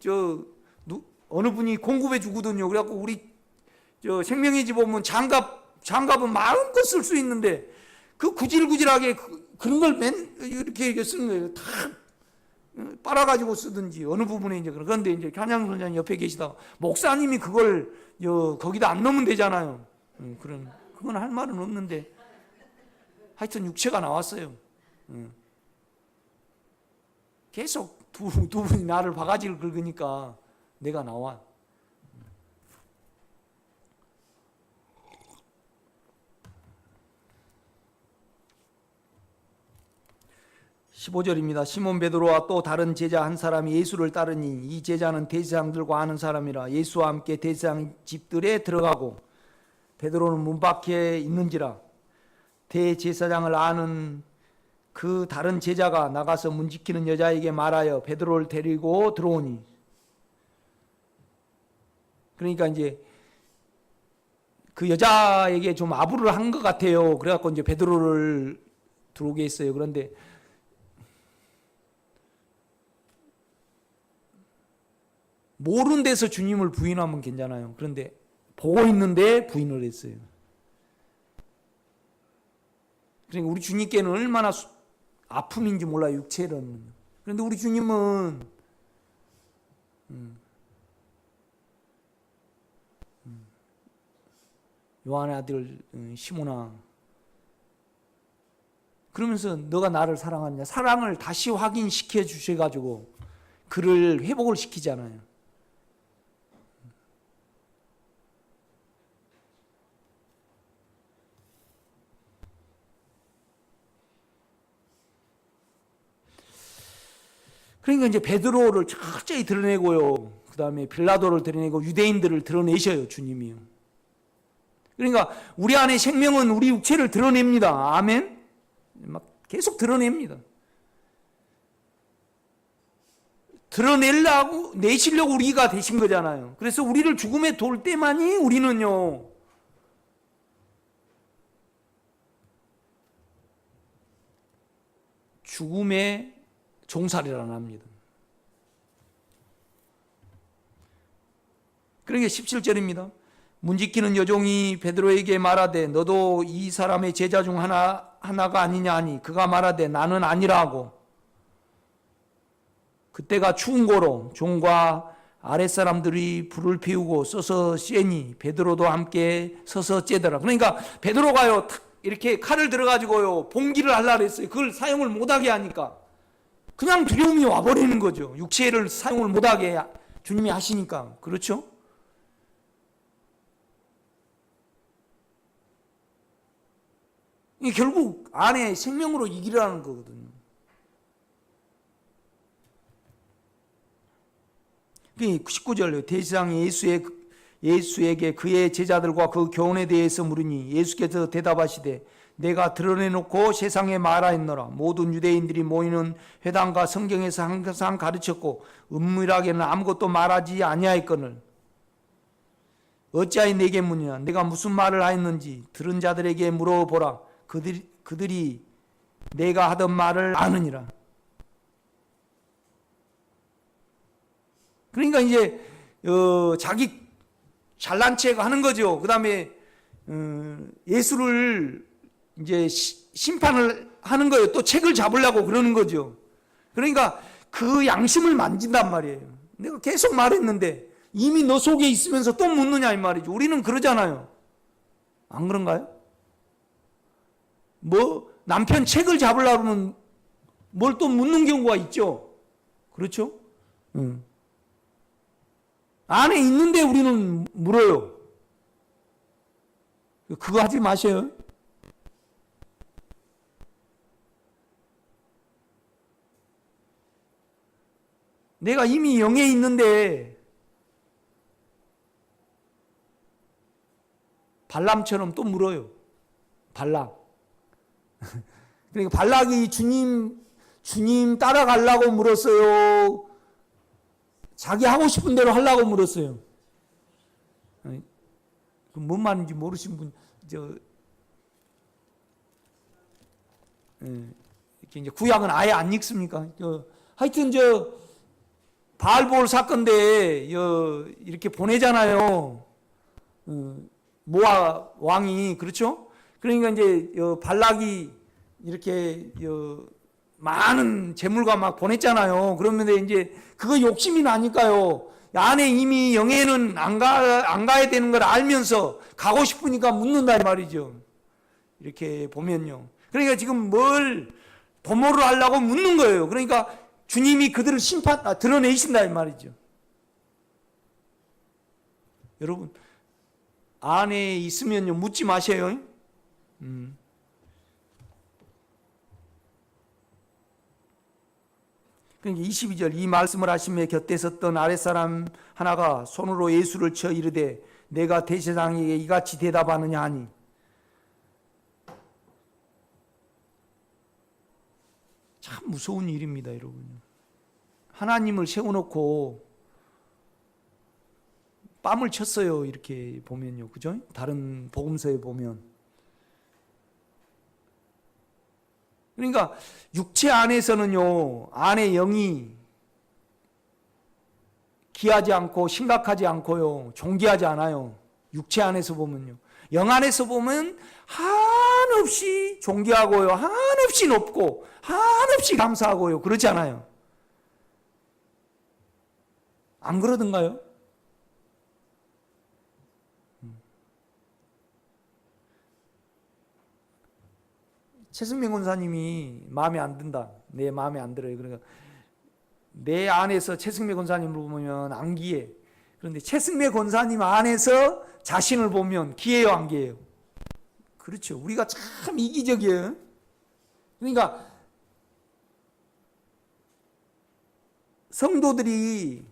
어느 분이 공급해 주거든요. 그래갖고 우리 생명의 집 오면 장갑은 마음껏 쓸 수 있는데 그 구질구질하게 그런 걸 이렇게 쓰는 거예요. 다 빨아가지고 쓰든지 어느 부분에 이제 그런데 이제 한양 선생님 옆에 계시다가 목사님이 그걸 거기다 안 넣으면 되잖아요. 그건 할 말은 없는데 하여튼 육체가 나왔어요. 계속 두 분이 나를 바가지를 긁으니까 내가 나와. 15절입니다. 시몬 베드로와 또 다른 제자 한 사람이 예수를 따르니 이 제자는 대제사장들과 아는 사람이라 예수와 함께 대제사장 집들에 들어가고 베드로는 문 밖에 있는지라 대제사장을 아는 그 다른 제자가 나가서 문 지키는 여자에게 말하여 베드로를 데리고 들어오니 그러니까 이제 그 여자에게 좀 아부를 한 것 같아요. 그래갖고 이제 베드로를 들어오게 했어요. 그런데 모르는 데서 주님을 부인하면 괜찮아요. 그런데 보고 있는데 부인을 했어요. 그러니까 우리 주님께는 얼마나 아픔인지 몰라요, 육체는. 그런데 우리 주님은 요한의 아들 시몬아, 그러면서 너가 나를 사랑하느냐, 사랑을 다시 확인시켜 주셔가지고 그를 회복을 시키잖아요. 그러니까 이제 베드로를 철저히 드러내고요, 그 다음에 빌라도를 드러내고 유대인들을 드러내셔요, 주님이요. 그러니까 우리 안에 생명은 우리 육체를 드러냅니다. 아멘. 막 계속 드러냅니다. 내시려고 우리가 되신 거잖아요. 그래서 우리를 죽음에 돌 때만이 우리는요, 죽음의 종살이라 합니다. 그러니까 17절입니다. 문지키는 여종이 베드로에게 말하되 너도 이 사람의 제자 중 하나가 아니냐 하니 그가 말하되 나는 아니라 하고, 그때가 추운 고로 종과 아랫사람들이 불을 피우고 서서 쬐니 베드로도 함께 서서 쬐더라. 그러니까 베드로가요 이렇게 칼을 들어가지고요 봉기를 하려고 했어요. 그걸 사용을 못하게 하니까 그냥 두려움이 와버리는 거죠. 육체를 사용을 못하게 주님이 하시니까. 그렇죠? 이게 결국 안에 생명으로 이기라는 거거든요. 19절 대제사장이 예수에게 그의 제자들과 그 교훈에 대해서 물으니 예수께서 대답하시되 내가 드러내놓고 세상에 말하였노라. 모든 유대인들이 모이는 회당과 성경에서 항상 가르쳤고 은밀하게는 아무것도 말하지 아니하였거늘 어찌하여 내게 묻느냐. 내가 무슨 말을 하였는지 들은 자들에게 물어보라. 그들이 내가 하던 말을 아느니라. 그러니까 이제 자기 잘난 체 하는 거죠. 그 다음에 예수를 이제 심판을 하는 거예요. 또 책을 잡으려고 그러는 거죠. 그러니까 그 양심을 만진단 말이에요. 내가 계속 말했는데 이미 너 속에 있으면서 또 묻느냐 이 말이죠. 우리는 그러잖아요. 안 그런가요? 뭐 남편 책을 잡으려고 하면 뭘 또 묻는 경우가 있죠. 그렇죠? 안에 있는데 우리는 물어요. 그거 하지 마세요. 내가 이미 영에 있는데 발람처럼 또 물어요. 발락. 그러니까 발락이 주님 따라가려고 물었어요? 자기 하고 싶은 대로 하려고 물었어요? 뭔 말인지 모르신 분, 이렇게 이제 구약은 아예 안 읽습니까? 하여튼 바알볼 사건대 이렇게 보내잖아요. 모아 왕이. 그렇죠? 그러니까 이제 발락이 이렇게 많은 재물과 막 보냈잖아요. 그러면 이제 그거 욕심이 나니까요. 안에 이미 영에는 안 가야 되는 걸 알면서 가고 싶으니까 묻는다 말이죠. 이렇게 보면요. 그러니까 지금 뭘 도모를 하려고 묻는 거예요. 그러니까 주님이 그들을 드러내신다 이 말이죠. 여러분 안에 있으면요 묻지 마세요. 그러니까 22절 이 말씀을 하시며 곁에 섰던 아랫사람 하나가 손으로 예수를 쳐 이르되 내가 대제사장에게 이같이 대답하느냐 하니 참 무서운 일입니다, 여러분. 하나님을 세워놓고 뺨을 쳤어요. 이렇게 보면요, 그죠? 다른 복음서에 보면 그러니까 육체 안에서는요, 안의 영이 귀하지 않고 심각하지 않고요, 존귀하지 않아요. 육체 안에서 보면요. 영 안에서 보면 한없이 존귀하고요, 한없이 높고 한없이 감사하고요. 그렇지 않아요? 안 그러던가요? 최승명 권사님이 마음에 안 든다. 내 마음에 안 들어요. 그러니까 내 안에서 최승명 권사님을 보면 안 귀해. 그런데 최승명 권사님 안에서 자신을 보면 귀해요, 안 귀해요? 그렇죠. 우리가 참 이기적이에요. 그러니까 성도들이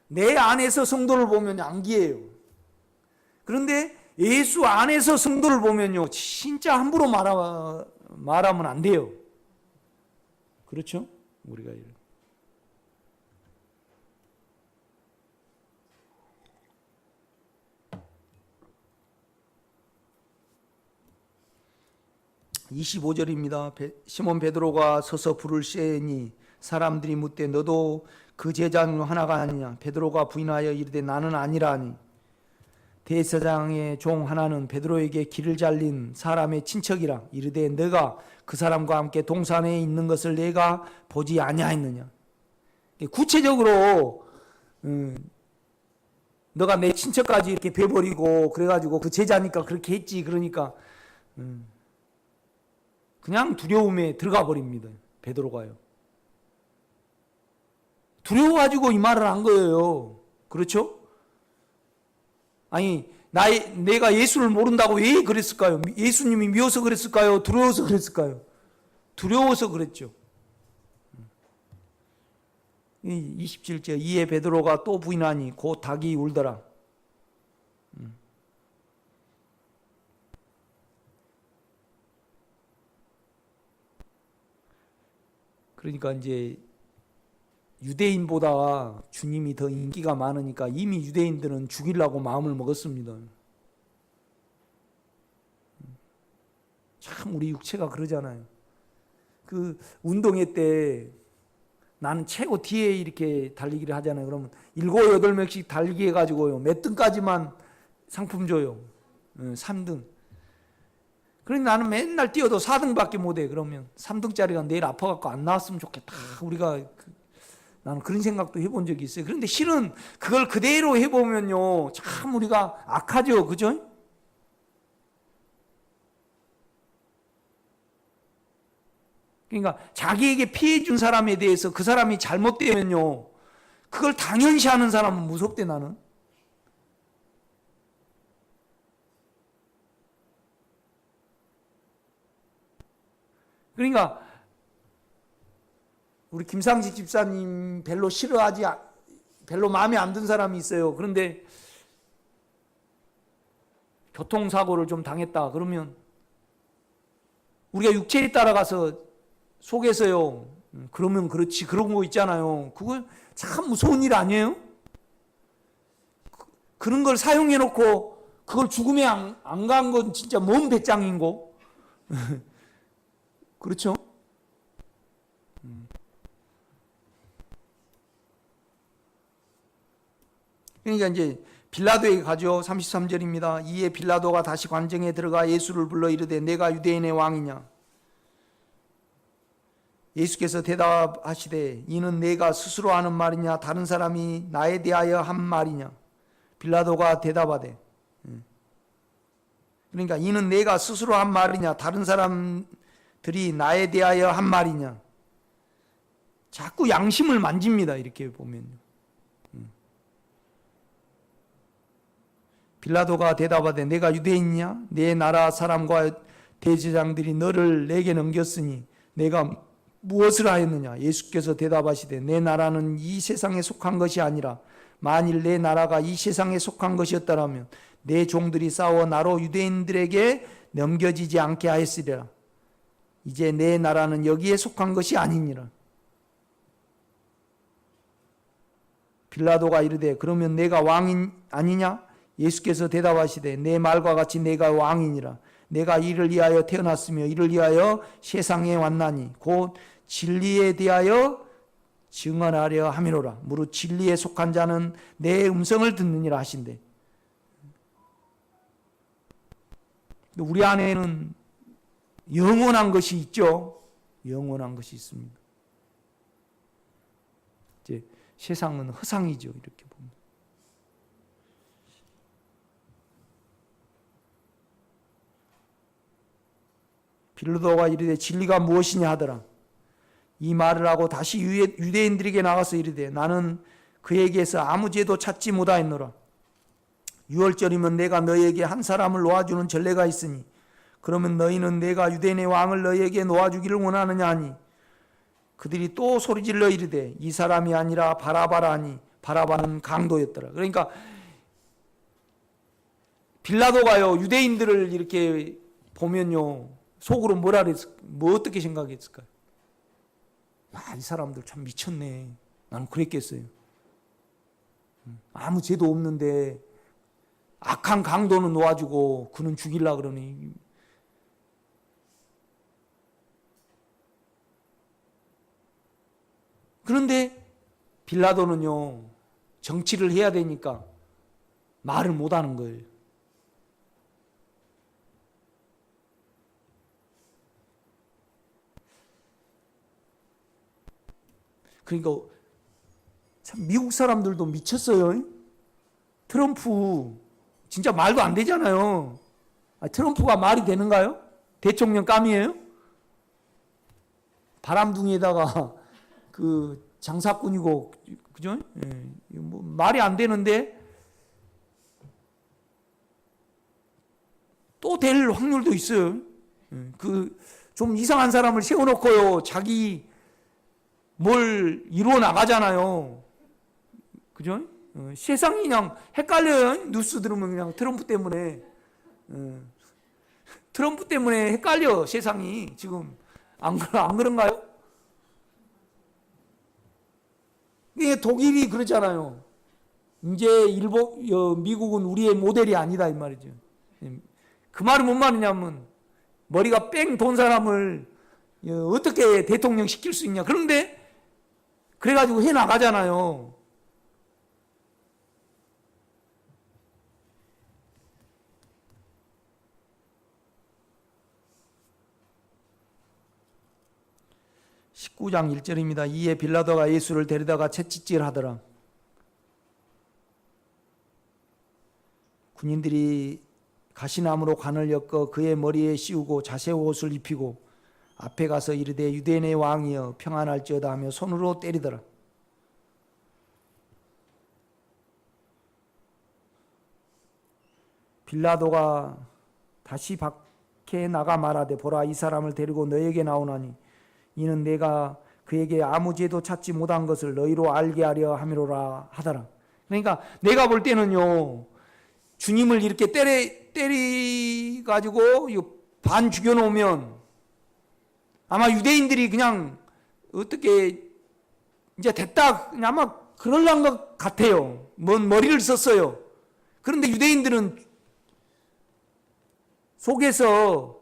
내 안에서 성도를 보면 안 귀해요. 그런데 예수 안에서 성도를 보면요, 진짜 함부로 말하면 안 돼요. 그렇죠? 우리가 이런. (25절입니다) 시몬 베드로가 서서 불을 쬐니 사람들이 묻되 너도 그 제자 중 하나가 아니냐. 베드로가 부인하여 이르되 나는 아니라 하니 대제사장의 종 하나는 베드로에게 길을 잘린 사람의 친척이라 이르되 너가 그 사람과 함께 동산에 있는 것을 내가 보지 아니하였느냐. 구체적으로 너가 내 친척까지 이렇게 베버리고 그래가지고 그 제자니까 그렇게 했지. 그러니까 그냥 두려움에 들어가 버립니다. 베드로가요. 두려워가지고 이 말을 한 거예요. 그렇죠? 아니, 내가 예수를 모른다고 왜 그랬을까요? 예수님이 미워서 그랬을까요? 두려워서 그랬을까요? 두려워서 그랬죠. 27절 이에 베드로가 또 부인하니 곧 닭이 울더라. 그러니까 이제 유대인보다 주님이 더 인기가 많으니까 이미 유대인들은 죽이려고 마음을 먹었습니다. 참 우리 육체가 그러잖아요. 그 운동회 때 나는 최고 뒤에 이렇게 달리기를 하잖아요. 그러면 7, 8명씩 달리기 해가지고요, 몇 등까지만 상품 줘요. 3등. 그러니까 나는 맨날 뛰어도 4등밖에 못해. 그러면 3등짜리가 내일 아파갖고 안 나왔으면 좋겠다. 우리가 나는 그런 생각도 해본 적이 있어요. 그런데 실은 그걸 그대로 해보면요, 참 우리가 악하죠. 그죠? 그러니까 자기에게 피해 준 사람에 대해서 그 사람이 잘못되면요, 그걸 당연시하는 사람은 무섭대. 나는. 그러니까 우리 김상식 집사님 별로 마음에 안 든 사람이 있어요. 그런데 교통사고를 좀 당했다. 그러면 우리가 육체에 따라가서 속에서요, 그러면 그렇지, 그런 거 있잖아요. 그거 참 무서운 일 아니에요? 그런 걸 사용해 놓고 그걸 죽음에 안 간 건 진짜 뭔 배짱인고. 그렇죠? 그러니까 이제 빌라도에게 가죠. 33절입니다. 이에 빌라도가 다시 관정에 들어가 예수를 불러 이르되 내가 유대인의 왕이냐. 예수께서 대답하시되 이는 내가 스스로 하는 말이냐 다른 사람이 나에 대하여 한 말이냐. 빌라도가 대답하되, 그러니까 이는 내가 스스로 한 말이냐 다른 사람들이 나에 대하여 한 말이냐. 자꾸 양심을 만집니다. 이렇게 보면요. 빌라도가 대답하되 내가 유대인이냐? 내 나라 사람과 대제사장들이 너를 내게 넘겼으니 내가 무엇을 하였느냐? 예수께서 대답하시되 내 나라는 이 세상에 속한 것이 아니라 만일 내 나라가 이 세상에 속한 것이었더라면 내 종들이 싸워 나로 유대인들에게 넘겨지지 않게 하였으리라. 이제 내 나라는 여기에 속한 것이 아니니라. 빌라도가 이르되 그러면 내가 왕인 아니냐? 예수께서 대답하시되 내 말과 같이 내가 왕이니라. 내가 이를 위하여 태어났으며 이를 위하여 세상에 왔나니 곧 진리에 대하여 증언하려 함이로라. 무릇 진리에 속한 자는 내 음성을 듣느니라 하신대. 우리 안에는 영원한 것이 있죠. 영원한 것이 있습니다. 이제 세상은 허상이죠. 이렇게 보면. 빌라도가 이르되 진리가 무엇이냐 하더라. 이 말을 하고 다시 유대인들에게 나가서 이르되 나는 그에게서 아무 죄도 찾지 못하였노라. 유월절이면 내가 너희에게 한 사람을 놓아주는 전례가 있으니 그러면 너희는 내가 유대인의 왕을 너희에게 놓아주기를 원하느냐 하니 그들이 또 소리질러 이르되 이 사람이 아니라 바라바라 하니 바라바는 강도였더라. 그러니까 빌라도가요 유대인들을 이렇게 보면요 속으로 뭐라 그랬을까? 뭐 어떻게 생각했을까요? 야, 이 사람들 참 미쳤네. 나는 그랬겠어요. 아무 죄도 없는데 악한 강도는 놓아주고 그는 죽이려고 그러니. 그런데 빌라도는요 정치를 해야 되니까 말을 못하는 거예요. 그러니까 참 미국 사람들도 미쳤어요. 트럼프 진짜 말도 안 되잖아요. 트럼프가 말이 되는가요? 대통령 감이에요? 바람둥이에다가 그 장사꾼이고 그죠? 예, 뭐 말이 안 되는데 또 될 확률도 있어요. 그 좀 이상한 사람을 세워놓고요 자기 뭘 이루어 나가잖아요. 그죠? 세상이 그냥 헷갈려요. 뉴스 들으면 그냥 트럼프 때문에. 트럼프 때문에 헷갈려, 세상이. 지금. 안 그런가요? 이게 독일이 그러잖아요. 이제 미국은 우리의 모델이 아니다, 이 말이죠. 그 말은 뭔 말이냐면, 머리가 뺑 돈 사람을 어떻게 대통령 시킬 수 있냐. 그런데, 그래가지고 해 나가잖아요. (19장 1절입니다) 이에 빌라도가 예수를 데려다가 채찍질하더라. 군인들이 가시나무로 관을 엮어 그의 머리에 씌우고 자색 옷을 입히고 앞에 가서 이르되 유대인의 왕이여 평안할지어다 하며 손으로 때리더라. 빌라도가 다시 밖에 나가 말하되 보라 이 사람을 데리고 너에게 나오나니 이는 내가 그에게 아무 죄도 찾지 못한 것을 너희로 알게 하려 함이로라 하더라. 그러니까 내가 볼 때는요 주님을 이렇게 때리가지고 반 죽여놓으면 아마 유대인들이 그냥 어떻게 이제 됐다 그냥 아마 그럴란 것 같아요. 뭔 머리를 썼어요. 그런데 유대인들은 속에서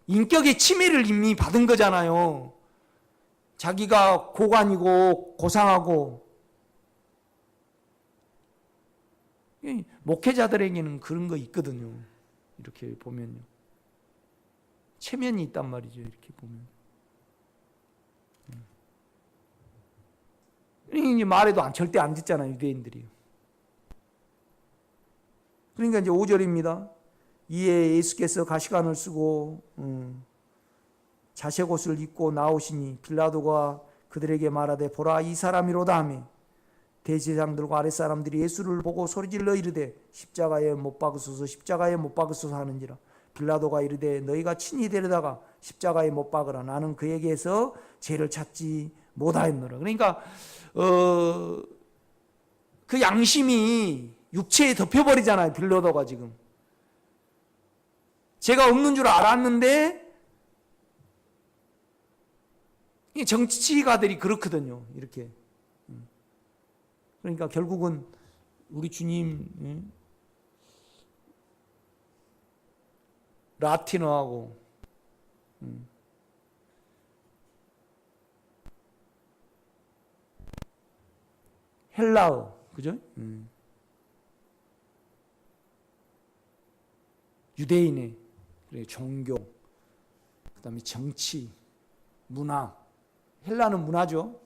인격의 침해를 이미 받은 거잖아요. 자기가 고관이고 고상하고. 목회자들에게는 그런 거 있거든요. 이렇게 보면요. 체면이 있단 말이죠. 이렇게 보면. 이제 말해도 절대 안 듣잖아요. 유대인들이. 그러니까 이제 5절입니다. 이에 예수께서 가시관을 쓰고 자색 옷을 입고 나오시니 빌라도가 그들에게 말하되 보라 이 사람이로다 하며 대제사장들과 아랫사람들이 예수를 보고 소리질러 이르되 십자가에 못 박으소서 십자가에 못 박으소서 하는지라. 빌라도가 이르되 너희가 친히 데려다가 십자가에 못 박으라. 나는 그에게서 죄를 찾지 못하였노라. 그러니까 그 양심이 육체에 덮여버리잖아요. 빌라도가 지금. 죄가 없는 줄 알았는데 정치가들이 그렇거든요. 이렇게. 그러니까 결국은 우리 주님 라틴어하고 헬라어, 그죠? 유대인의 종교, 그다음에 정치, 문화. 헬라는 문화죠.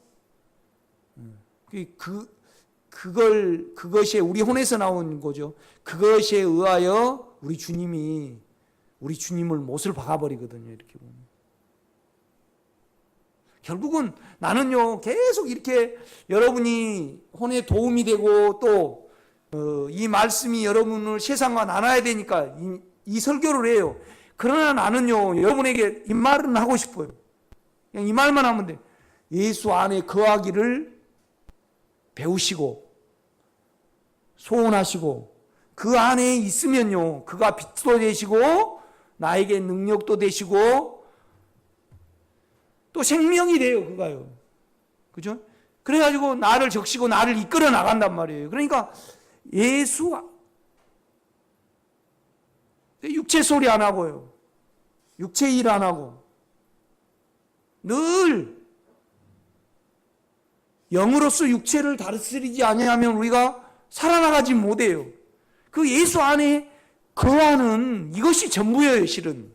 그것이 우리 혼에서 나온 거죠. 그것에 의하여 우리 주님을 못을 박아버리거든요. 이렇게 보면. 결국은 나는요, 계속 이렇게 여러분이 혼에 도움이 되고 또 이 말씀이 여러분을 세상과 나눠야 되니까 이 설교를 해요. 그러나 나는요, 여러분에게 이 말은 하고 싶어요. 그냥 이 말만 하면 돼. 예수 안에 거하기를 배우시고 소원하시고 그 안에 있으면요, 그가 빛도 되시고 나에게 능력도 되시고 또 생명이 돼요. 그가요. 그죠? 그래가지고 나를 적시고 나를 이끌어 나간단 말이에요. 그러니까 육체 소리 안 하고요, 육체 일 안 하고 늘 영으로서 육체를 다스리지 아니하면 우리가 살아나가지 못해요. 그 예수 안에 거하는 이것이 전부예요. 실은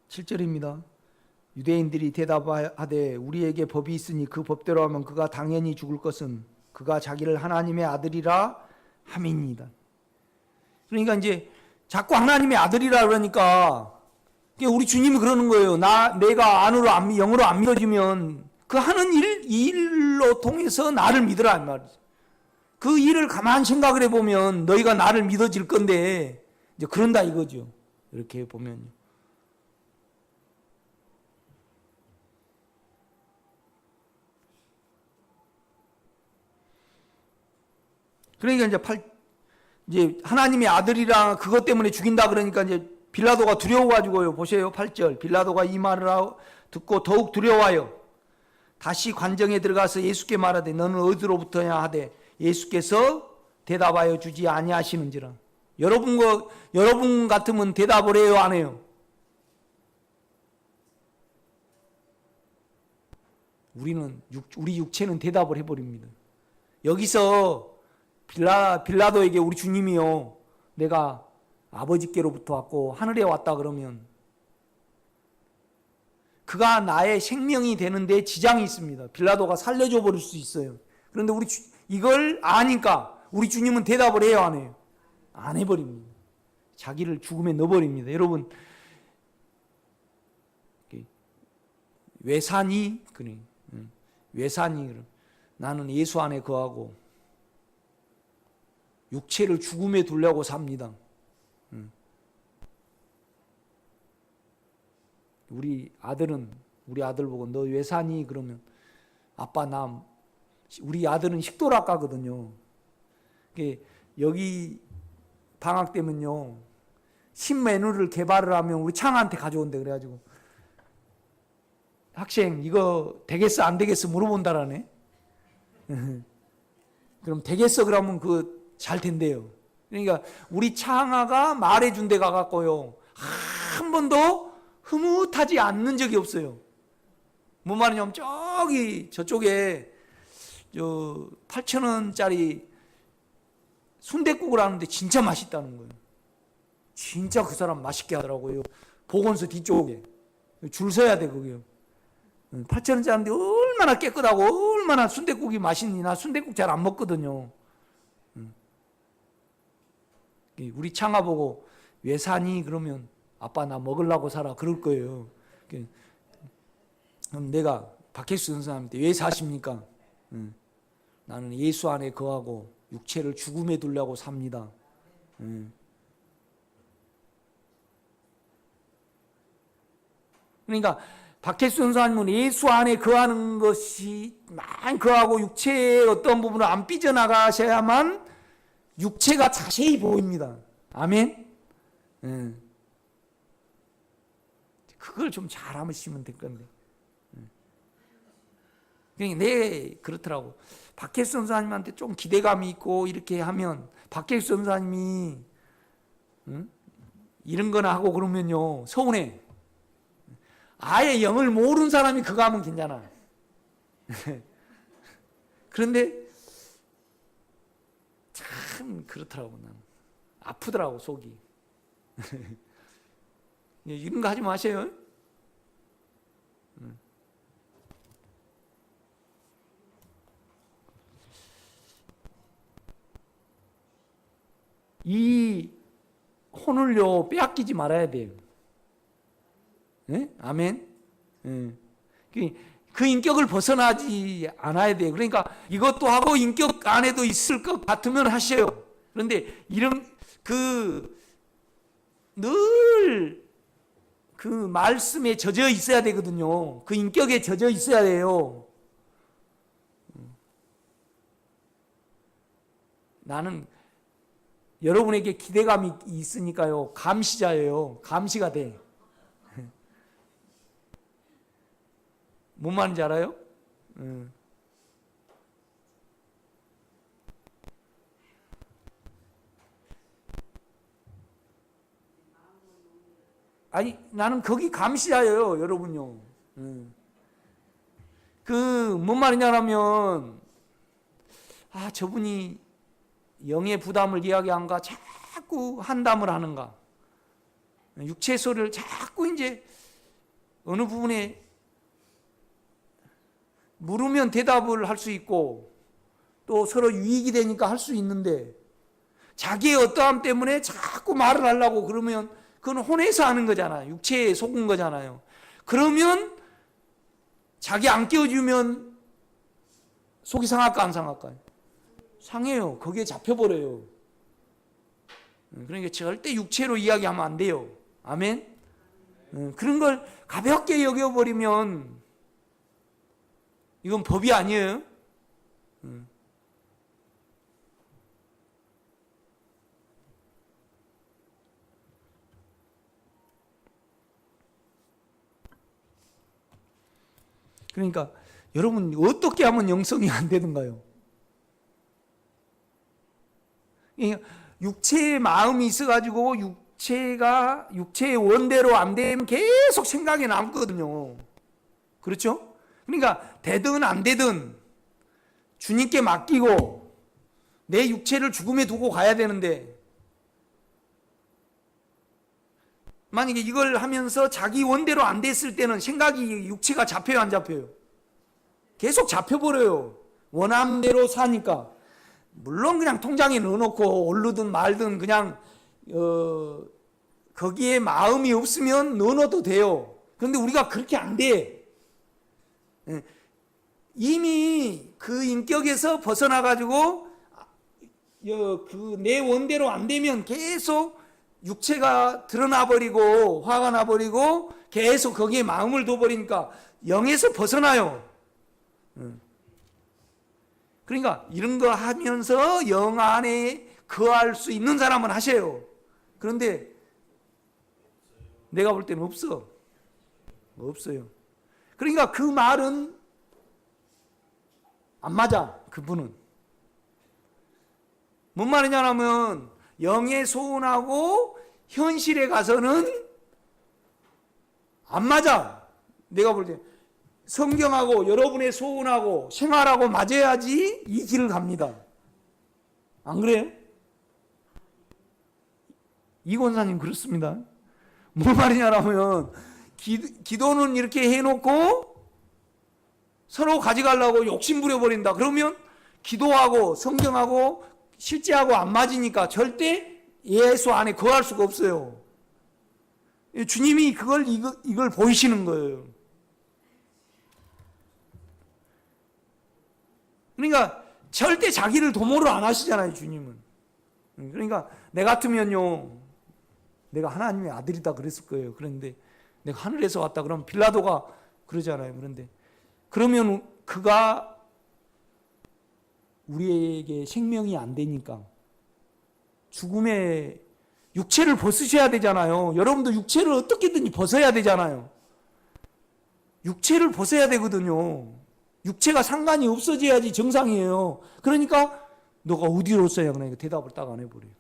(7절입니다) 유대인들이 대답하되 우리에게 법이 있으니 그 법대로 하면 그가 당연히 죽을 것은 그가 자기를 하나님의 아들이라 함이니이다. 그러니까 이제 자꾸 하나님의 아들이라 그러니까 우리 주님이 그러는 거예요. 내가 영으로 안 믿어지면 그 하는 일로 통해서 나를 믿으라 이 말이죠. 그 일을 가만히 생각을 해보면 너희가 나를 믿어질 건데 이제 그런다 이거죠. 이렇게 보면요. 그러니까 이제 하나님의 아들이라 그것 때문에 죽인다 그러니까 이제 빌라도가 두려워가지고요. 보세요. 8절. 빌라도가 이 말을 듣고 더욱 두려워하여 다시 관정에 들어가서 예수께 말하되 너는 어디로부터냐 하되 예수께서 대답하여 주지 아니하시는지라. 여러분 같으면 대답을 해요, 안 해요? 우리 육체는 대답을 해버립니다. 여기서 빌라도에게 우리 주님이요, 내가 아버지께로부터 왔고 하늘에 왔다 그러면 그가 나의 생명이 되는데 지장이 있습니다. 빌라도가 살려줘 버릴 수 있어요. 그런데 이걸 아니까 우리 주님은 대답을 해요, 안 해요? 안 해버립니다. 자기를 죽음에 넣어버립니다. 여러분, 외산이 그래. 외산이 나는 예수 안에 거하고 육체를 죽음에 두려고 삽니다. 우리 아들 보고 너 왜 사니? 그러면 아빠 우리 아들은 식도락가거든요. 여기 방학 때면요, 신메뉴를 개발을 하면 우리 창한테 가져온대. 그래가지고 학생 이거 되겠어 안 되겠어 물어본다라네. 그럼 되겠어 그러면 잘 된대요. 그러니까 우리 창아가 말해준 데 가갖고요, 한 번도 흐뭇하지 않는 적이 없어요. 뭔 말이냐면 저쪽에 8,000원짜리 순댓국을 하는데 진짜 맛있다는 거예요. 진짜 그 사람 맛있게 하더라고요. 보건소 뒤쪽에 줄 서야 돼. 그게요. 8,000원짜리인데 얼마나 깨끗하고 얼마나 순댓국이 맛있니. 나 순댓국 잘 안 먹거든요. 우리 창아 보고 왜 사니? 그러면 아빠 나 먹으려고 살아 그럴 거예요. 그럼 내가 박혜수 선생님한테 왜 사십니까? 나는 예수 안에 거하고 육체를 죽음에 두려고 삽니다. 그러니까 박혜수 선사님은 예수 안에 거하는 것이 많이 거하고 육체의 어떤 부분을 안 삐져나가셔야만 육체가 자세히 보입니다. 아멘. 그걸 좀 잘하시면 될 건데. 네, 그렇더라고. 박혜수 선사님한테 좀 기대감이 있고 이렇게 하면 박혜수 선사님이 이런 거나 하고 그러면요 서운해. 아예 영을 모르는 사람이 그거 하면 괜찮아. 그런데 참 그렇더라고. 나는 아프더라고 속이. 이런 거 하지 마세요. 이 혼을요 빼앗기지 말아야 돼요. 네? 아멘. 그 인격을 벗어나지 않아야 돼요. 그러니까 이것도 하고 인격 안에도 있을 것 같으면 하셔요. 그런데 이런 늘 그 말씀에 젖어 있어야 되거든요. 그 인격에 젖어 있어야 돼요. 나는 여러분에게 기대감이 있으니까요. 감시자예요. 감시가 돼. 뭔 말인지 알아요? 아니 나는 거기 감시자예요. 여러분요. 뭔 말이냐면 저분이 영의 부담을 이야기한가 자꾸 한담을 하는가 육체 소리를 자꾸 이제 어느 부분에 물으면 대답을 할 수 있고 또 서로 유익이 되니까 할 수 있는데 자기의 어떠함 때문에 자꾸 말을 하려고 그러면 그건 혼에서 하는 거잖아요. 육체에 속은 거잖아요. 그러면 자기 안 깨워주면 속이 상할까 안 상할까요? 상해요. 거기에 잡혀버려요. 그러니까 절대 육체로 이야기하면 안 돼요. 아멘. 그런 걸 가볍게 여겨버리면 이건 법이 아니에요. 그러니까 여러분 어떻게 하면 영성이 안 되는가요? 육체의 마음이 있어가지고 육체의 원대로 안 되면 계속 생각이 남거든요. 그렇죠? 그러니까 되든 안 되든 주님께 맡기고 내 육체를 죽음에 두고 가야 되는데 만약에 이걸 하면서 자기 원대로 안 됐을 때는 생각이 육체가 잡혀요 안 잡혀요? 계속 잡혀버려요. 원함대로 사니까. 물론 그냥 통장에 넣어놓고 오르든 말든 그냥 거기에 마음이 없으면 넣어놔도 돼요. 그런데 우리가 그렇게 안 돼. 이미 그 인격에서 벗어나가지고 내 원대로 안 되면 계속 육체가 드러나버리고 화가 나버리고 계속 거기에 마음을 둬버리니까 영에서 벗어나요. 그러니까 이런 거 하면서 영 안에 거할 수 있는 사람은 하세요. 그런데 내가 볼 때는 없어요. 그러니까 그 말은 안 맞아. 그분은 뭔 말이냐면 영에 소원하고 현실에 가서는 안 맞아. 내가 볼 때 성경하고 여러분의 소원하고 생활하고 맞아야지 이 길을 갑니다. 안 그래요? 이 권사님 그렇습니다. 뭔 말이냐면 기도는 이렇게 해놓고 서로 가져가려고 욕심 부려버린다. 그러면 기도하고 성경하고 실제하고 안 맞으니까 절대 예수 안에 거할 수가 없어요. 주님이 이걸 보이시는 거예요. 그러니까 절대 자기를 도모를 안 하시잖아요, 주님은. 그러니까 내 같으면요, 내가 하나님의 아들이다 그랬을 거예요. 그런데 내가 하늘에서 왔다 그러면 빌라도가 그러잖아요. 그런데 그러면 그가 우리에게 생명이 안 되니까 죽음의 육체를 벗으셔야 되잖아요. 여러분도 육체를 어떻게든지 벗어야 되잖아요. 육체를 벗어야 되거든요. 육체가 상관이 없어져야지 정상이에요. 그러니까 너가 어디로서야 그러니까 대답을 딱 안 해버려요.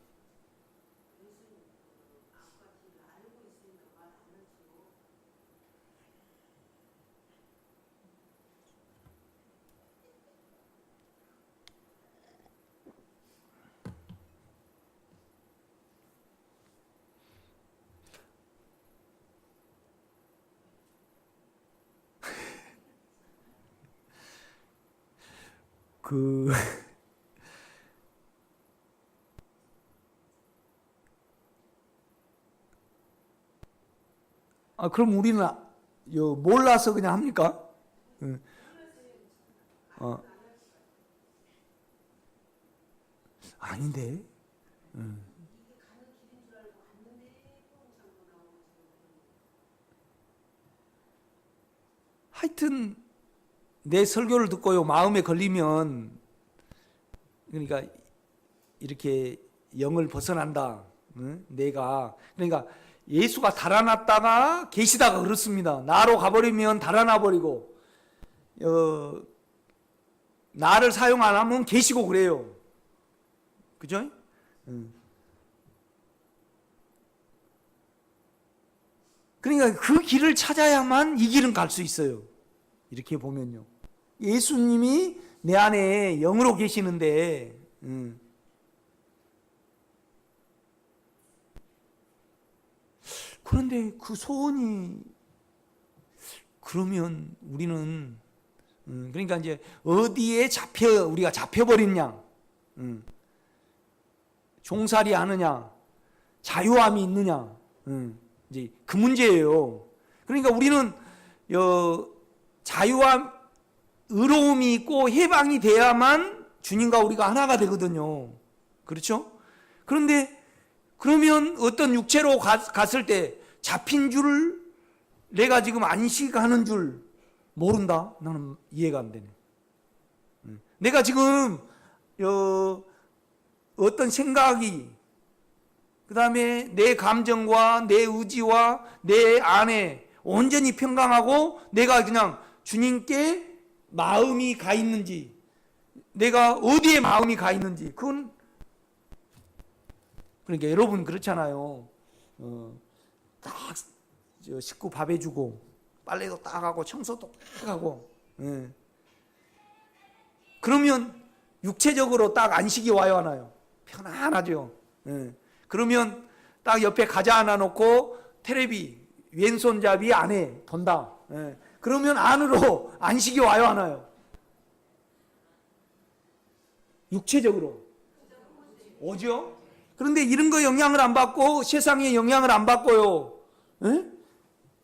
그 그럼 우리는 몰라서 그냥 합니까? 응. 어, 아닌데. 응. 하여튼 내 설교를 듣고요 마음에 걸리면 그러니까 이렇게 영을 벗어난다. 응? 내가 그러니까 예수가 달아났다가 계시다가 그렇습니다. 나로 가버리면 달아나 버리고 나를 사용 안 하면 계시고 그래요. 그죠? 응. 그러니까 그 길을 찾아야만 이 길은 갈 수 있어요. 이렇게 보면요. 예수님이 내 안에 영으로 계시는데 그런데 그 소원이 그러면 우리는 그러니까 이제 어디에 우리가 잡혀버렸냐 종살이 하느냐 자유함이 있느냐 이제 그 문제예요. 그러니까 우리는 자유와 의로움이 있고 해방이 돼야만 주님과 우리가 하나가 되거든요. 그렇죠? 그런데 그러면 어떤 육체로 갔을 때 잡힌 줄 내가 지금 안식하는 줄 모른다? 나는 이해가 안 되네. 내가 지금 어떤 생각이 그 다음에 내 감정과 내 의지와 내 안에 온전히 평강하고 내가 그냥 주님께 마음이 가 있는지 내가 어디에 마음이 가 있는지 그건 그러니까 여러분 그렇잖아요. 딱 식구 밥 해주고 빨래도 딱 하고 청소도 딱 하고 그러면 육체적으로 딱 안식이 와요 안 와요? 편안하죠. 그러면 딱 옆에 과자 하나 놓고 테레비 왼손잡이 안에 본다. 그러면 안으로 안식이 와요 안 와요? 육체적으로 오죠. 그런데 이런 거 영향을 안 받고 세상의 영향을 안 받고요.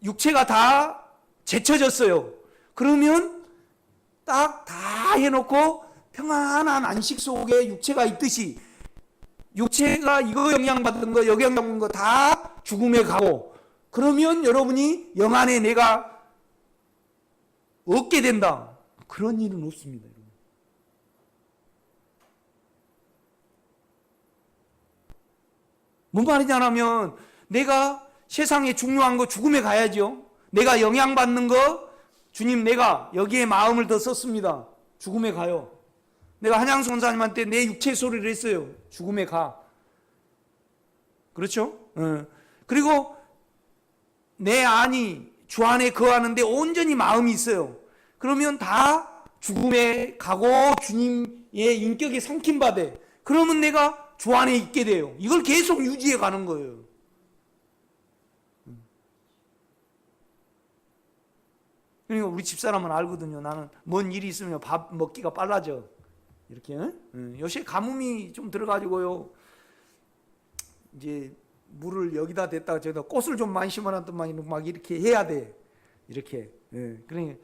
육체가 다 제쳐졌어요. 그러면 딱 다 해놓고 평안한 안식 속에 육체가 있듯이 육체가 이거 영향받은 거 여기 영향받은 거 다 죽음에 가고 그러면 여러분이 영 안에 내가 얻게 된다. 그런 일은 없습니다. 뭔 말이냐면 내가 세상에 중요한 거 죽음에 가야죠. 내가 영향받는 거 주님 내가 여기에 마음을 더 썼습니다. 죽음에 가요. 내가 한양수 원사님한테 내 육체 소리를 했어요. 죽음에 가. 그렇죠? 그리고 내 안이 주 안에 거하는데 온전히 마음이 있어요. 그러면 다 죽음에 가고 주님의 인격에 삼킴받아. 그러면 내가 주 안에 있게 돼요. 이걸 계속 유지해 가는 거예요. 그러니까 우리 집사람은 알거든요. 나는 뭔 일이 있으면 밥 먹기가 빨라져. 이렇게 요새 가뭄이 좀 들어가지고요. 이제 물을 여기다 댔다가 저기다 꽃을 좀 많이 심어놨더만 막 이렇게 해야 돼. 이렇게. 그러니까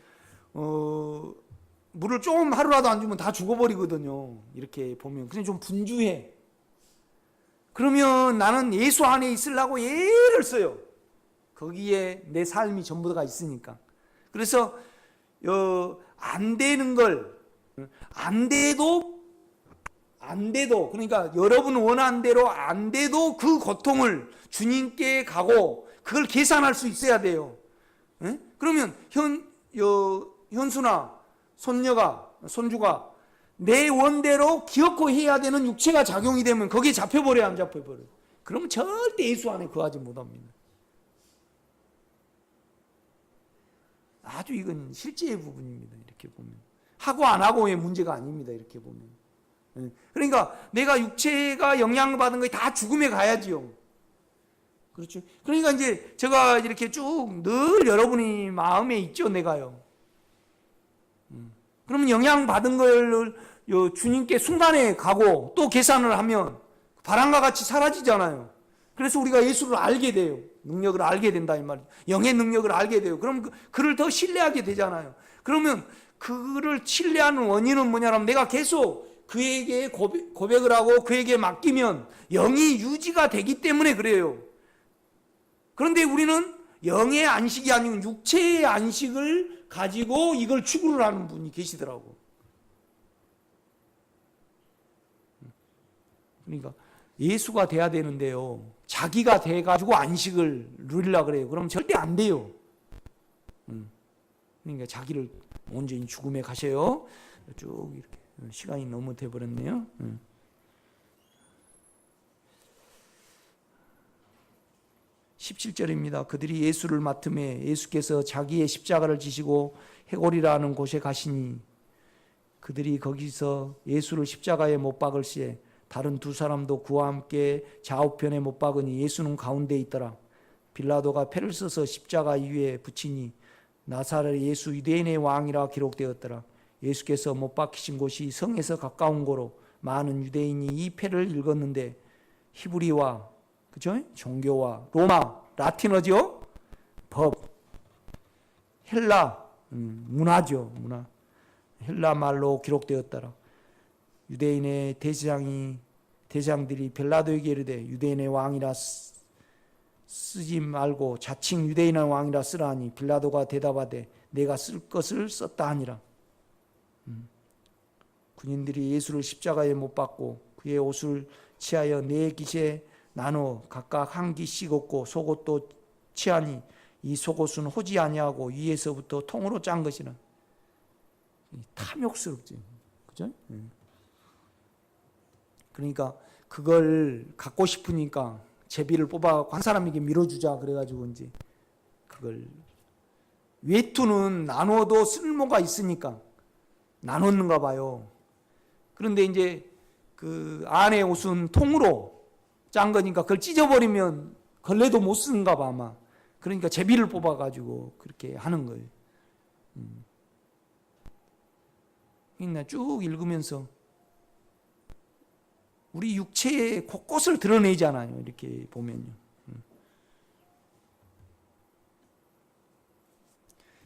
물을 좀 하루라도 안 주면 다 죽어버리거든요. 이렇게 보면 그냥 좀 분주해. 그러면 나는 예수 안에 있으려고 애를 써요. 거기에 내 삶이 전부가 있으니까. 그래서 안 되는 걸 안 돼도 그러니까 여러분 원하는 대로 안 돼도 그 고통을 주님께 가고 그걸 계산할 수 있어야 돼요. 예? 그러면 현수나 손주가 내 원대로 기어코 해야 되는 육체가 작용이 되면 거기에 잡혀버려요, 안 잡혀버려요? 그러면 절대 예수 안에 거하지 못합니다. 아주 이건 실제의 부분입니다. 이렇게 보면 하고 안 하고의 문제가 아닙니다. 이렇게 보면. 그러니까 내가 육체가 영향을 받은 것이 다 죽음에 가야지요. 그렇죠. 그러니까 이제 제가 이렇게 쭉 늘 여러분이 마음에 있죠, 내가요. 그러면 영향 받은 걸 주님께 순간에 가고 또 계산을 하면 바람과 같이 사라지잖아요. 그래서 우리가 예수를 알게 돼요. 능력을 알게 된다 이 말이죠. 영의 능력을 알게 돼요. 그럼 그를 더 신뢰하게 되잖아요. 그러면 그를 신뢰하는 원인은 뭐냐면 내가 계속 그에게 고백을 하고 그에게 맡기면 영이 유지가 되기 때문에 그래요. 그런데 우리는 영의 안식이 아니고 육체의 안식을 가지고 이걸 추구를 하는 분이 계시더라고. 그러니까 예수가 돼야 되는데요, 자기가 돼가지고 안식을 누리려고 그래요. 그럼 절대 안 돼요. 그러니까 자기를 온전히 죽음에 가셔요. 쭉 이렇게 시간이 너무 돼버렸네요. 17절입니다. 그들이 예수를 맡음에 예수께서 자기의 십자가를 지시고 해골이라는 곳에 가시니 그들이 거기서 예수를 십자가에 못 박을 시에 다른 두 사람도 그와 함께 좌우편에 못 박으니 예수는 가운데 있더라. 빌라도가 패를 써서 십자가 위에 붙이니 나사렛 예수 유대인의 왕이라 기록되었더라. 예수께서 못 박히신 곳이 성에서 가까운 고로 많은 유대인이 이 패를 읽었는데 히브리와 그죠? 종교와 로마, 라틴어죠? 법, 헬라, 문화죠. 문화. 헬라 말로 기록되었더라. 유대인의 대장들이 빌라도에게 이르되 유대인의 왕이라 쓰지 말고 자칭 유대인의 왕이라 쓰라 하니 빌라도가 대답하되 내가 쓸 것을 썼다 하니라. 군인들이 예수를 십자가에 못 박고 그의 옷을 취하여 네 깃에 나누어 각각 한 깃씩 얻고 속옷도 취하니 이 속옷은 호지 아니하고 위에서부터 통으로 짠 것이라. 탐욕스럽죠. 그죠? 그러니까 그걸 갖고 싶으니까 제비를 뽑아갖고 한 사람에게 밀어주자 그래가지고 이제 그걸 외투는 나누어도 쓸모가 있으니까 나눴는가 봐요. 그런데 이제 그 안에 옷은 통으로 짠 거니까 그걸 찢어버리면 걸레도 못 쓰는가 봐 아마. 그러니까 제비를 뽑아가지고 그렇게 하는 거예요. 그러니까 쭉 읽으면서 우리 육체의 곳곳을 드러내잖아요. 이렇게 보면요.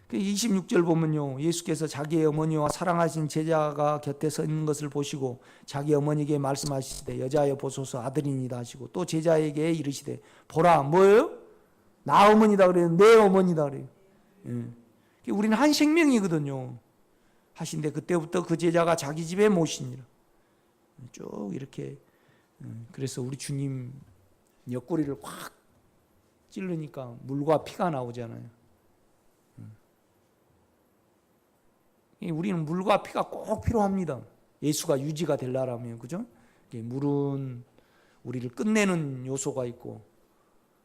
26절 보면요, 예수께서 자기의 어머니와 사랑하신 제자가 곁에 서 있는 것을 보시고 자기 어머니에게 말씀하시되 여자여 보소서 아들이니이다 하시고 또 제자에게 이르시되 보라 뭐예요? 나 어머니다 그래요. 내 어머니다 그래요. 우리는 한 생명이거든요. 하신데 그때부터 그 제자가 자기 집에 모시니라. 쭉 이렇게. 그래서 우리 주님 옆구리를 확 찌르니까 물과 피가 나오잖아요. 우리는 물과 피가 꼭 필요합니다. 예수가 유지가 되려면, 그죠? 물은 우리를 끝내는 요소가 있고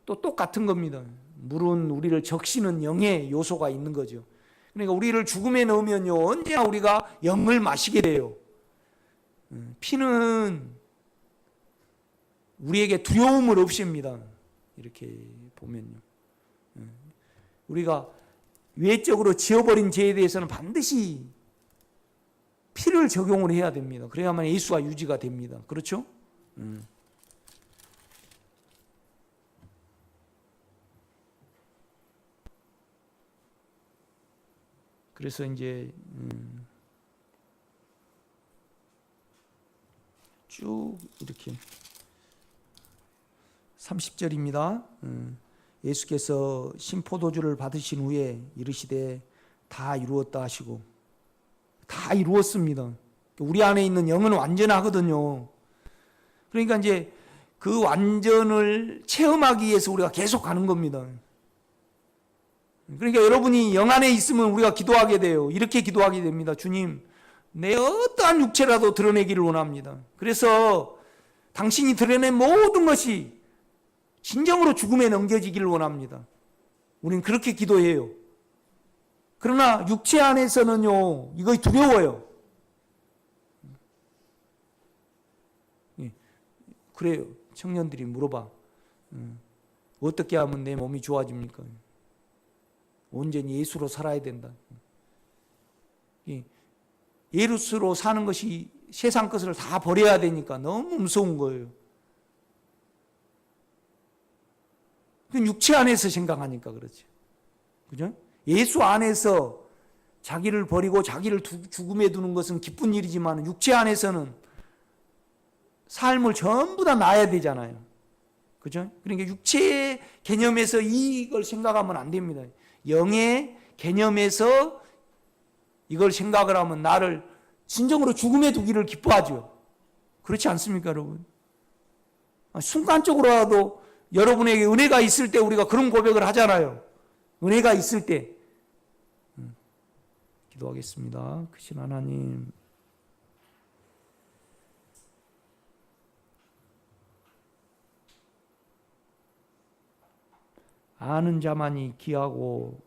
또 똑같은 겁니다. 물은 우리를 적시는 영의 요소가 있는 거죠. 그러니까 우리를 죽음에 넣으면요 언제나 우리가 영을 마시게 돼요. 피는 우리에게 두려움을 없앱니다. 이렇게 보면요. 우리가 외적으로 지어버린 죄에 대해서는 반드시 피를 적용을 해야 됩니다. 그래야만 예수가 유지가 됩니다. 그렇죠? 그래서 이제 쭉 이렇게 30절입니다. 예수께서 신포도주를 받으신 후에 이르시되 다 이루었다 하시고 다 이루었습니다. 우리 안에 있는 영은 완전하거든요. 그러니까 이제 그 완전을 체험하기 위해서 우리가 계속 가는 겁니다. 그러니까 여러분이 영 안에 있으면 우리가 기도하게 돼요. 이렇게 기도하게 됩니다. 주님, 내 어떠한 육체라도 드러내기를 원합니다. 그래서 당신이 드러낸 모든 것이 진정으로 죽음에 넘겨지기를 원합니다. 우리는 그렇게 기도해요. 그러나 육체 안에서는요, 이거 두려워요. 그래요. 청년들이 물어봐. 어떻게 하면 내 몸이 좋아집니까? 온전히 예수로 살아야 된다. 예수로 사는 것이 세상 것을 다 버려야 되니까 너무 무서운 거예요. 육체 안에서 생각하니까 그렇죠. 그죠? 예수 안에서 자기를 버리고 자기를 죽음에 두는 것은 기쁜 일이지만 육체 안에서는 삶을 전부 다 놔야 되잖아요. 그죠? 그러니까 육체의 개념에서 이걸 생각하면 안 됩니다. 영의 개념에서 이걸 생각을 하면 나를 진정으로 죽음에 두기를 기뻐하죠. 그렇지 않습니까, 여러분? 순간적으로라도 여러분에게 은혜가 있을 때 우리가 그런 고백을 하잖아요. 은혜가 있을 때. 기도하겠습니다. 크신 하나님, 아는 자만이 귀하고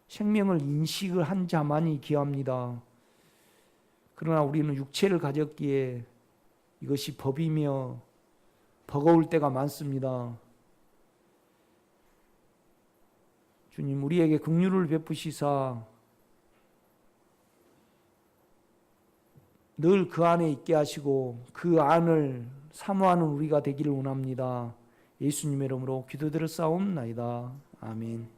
생명을 인식을 한 자만이 귀합니다. 그러나 우리는 육체를 가졌기에 이것이 법이며 버거울 때가 많습니다. 주님, 우리에게 긍휼을 베푸시사 늘 그 안에 있게 하시고 그 안을 사모하는 우리가 되기를 원합니다. 예수님의 이름으로 기도드렸사옵나이다. 아멘.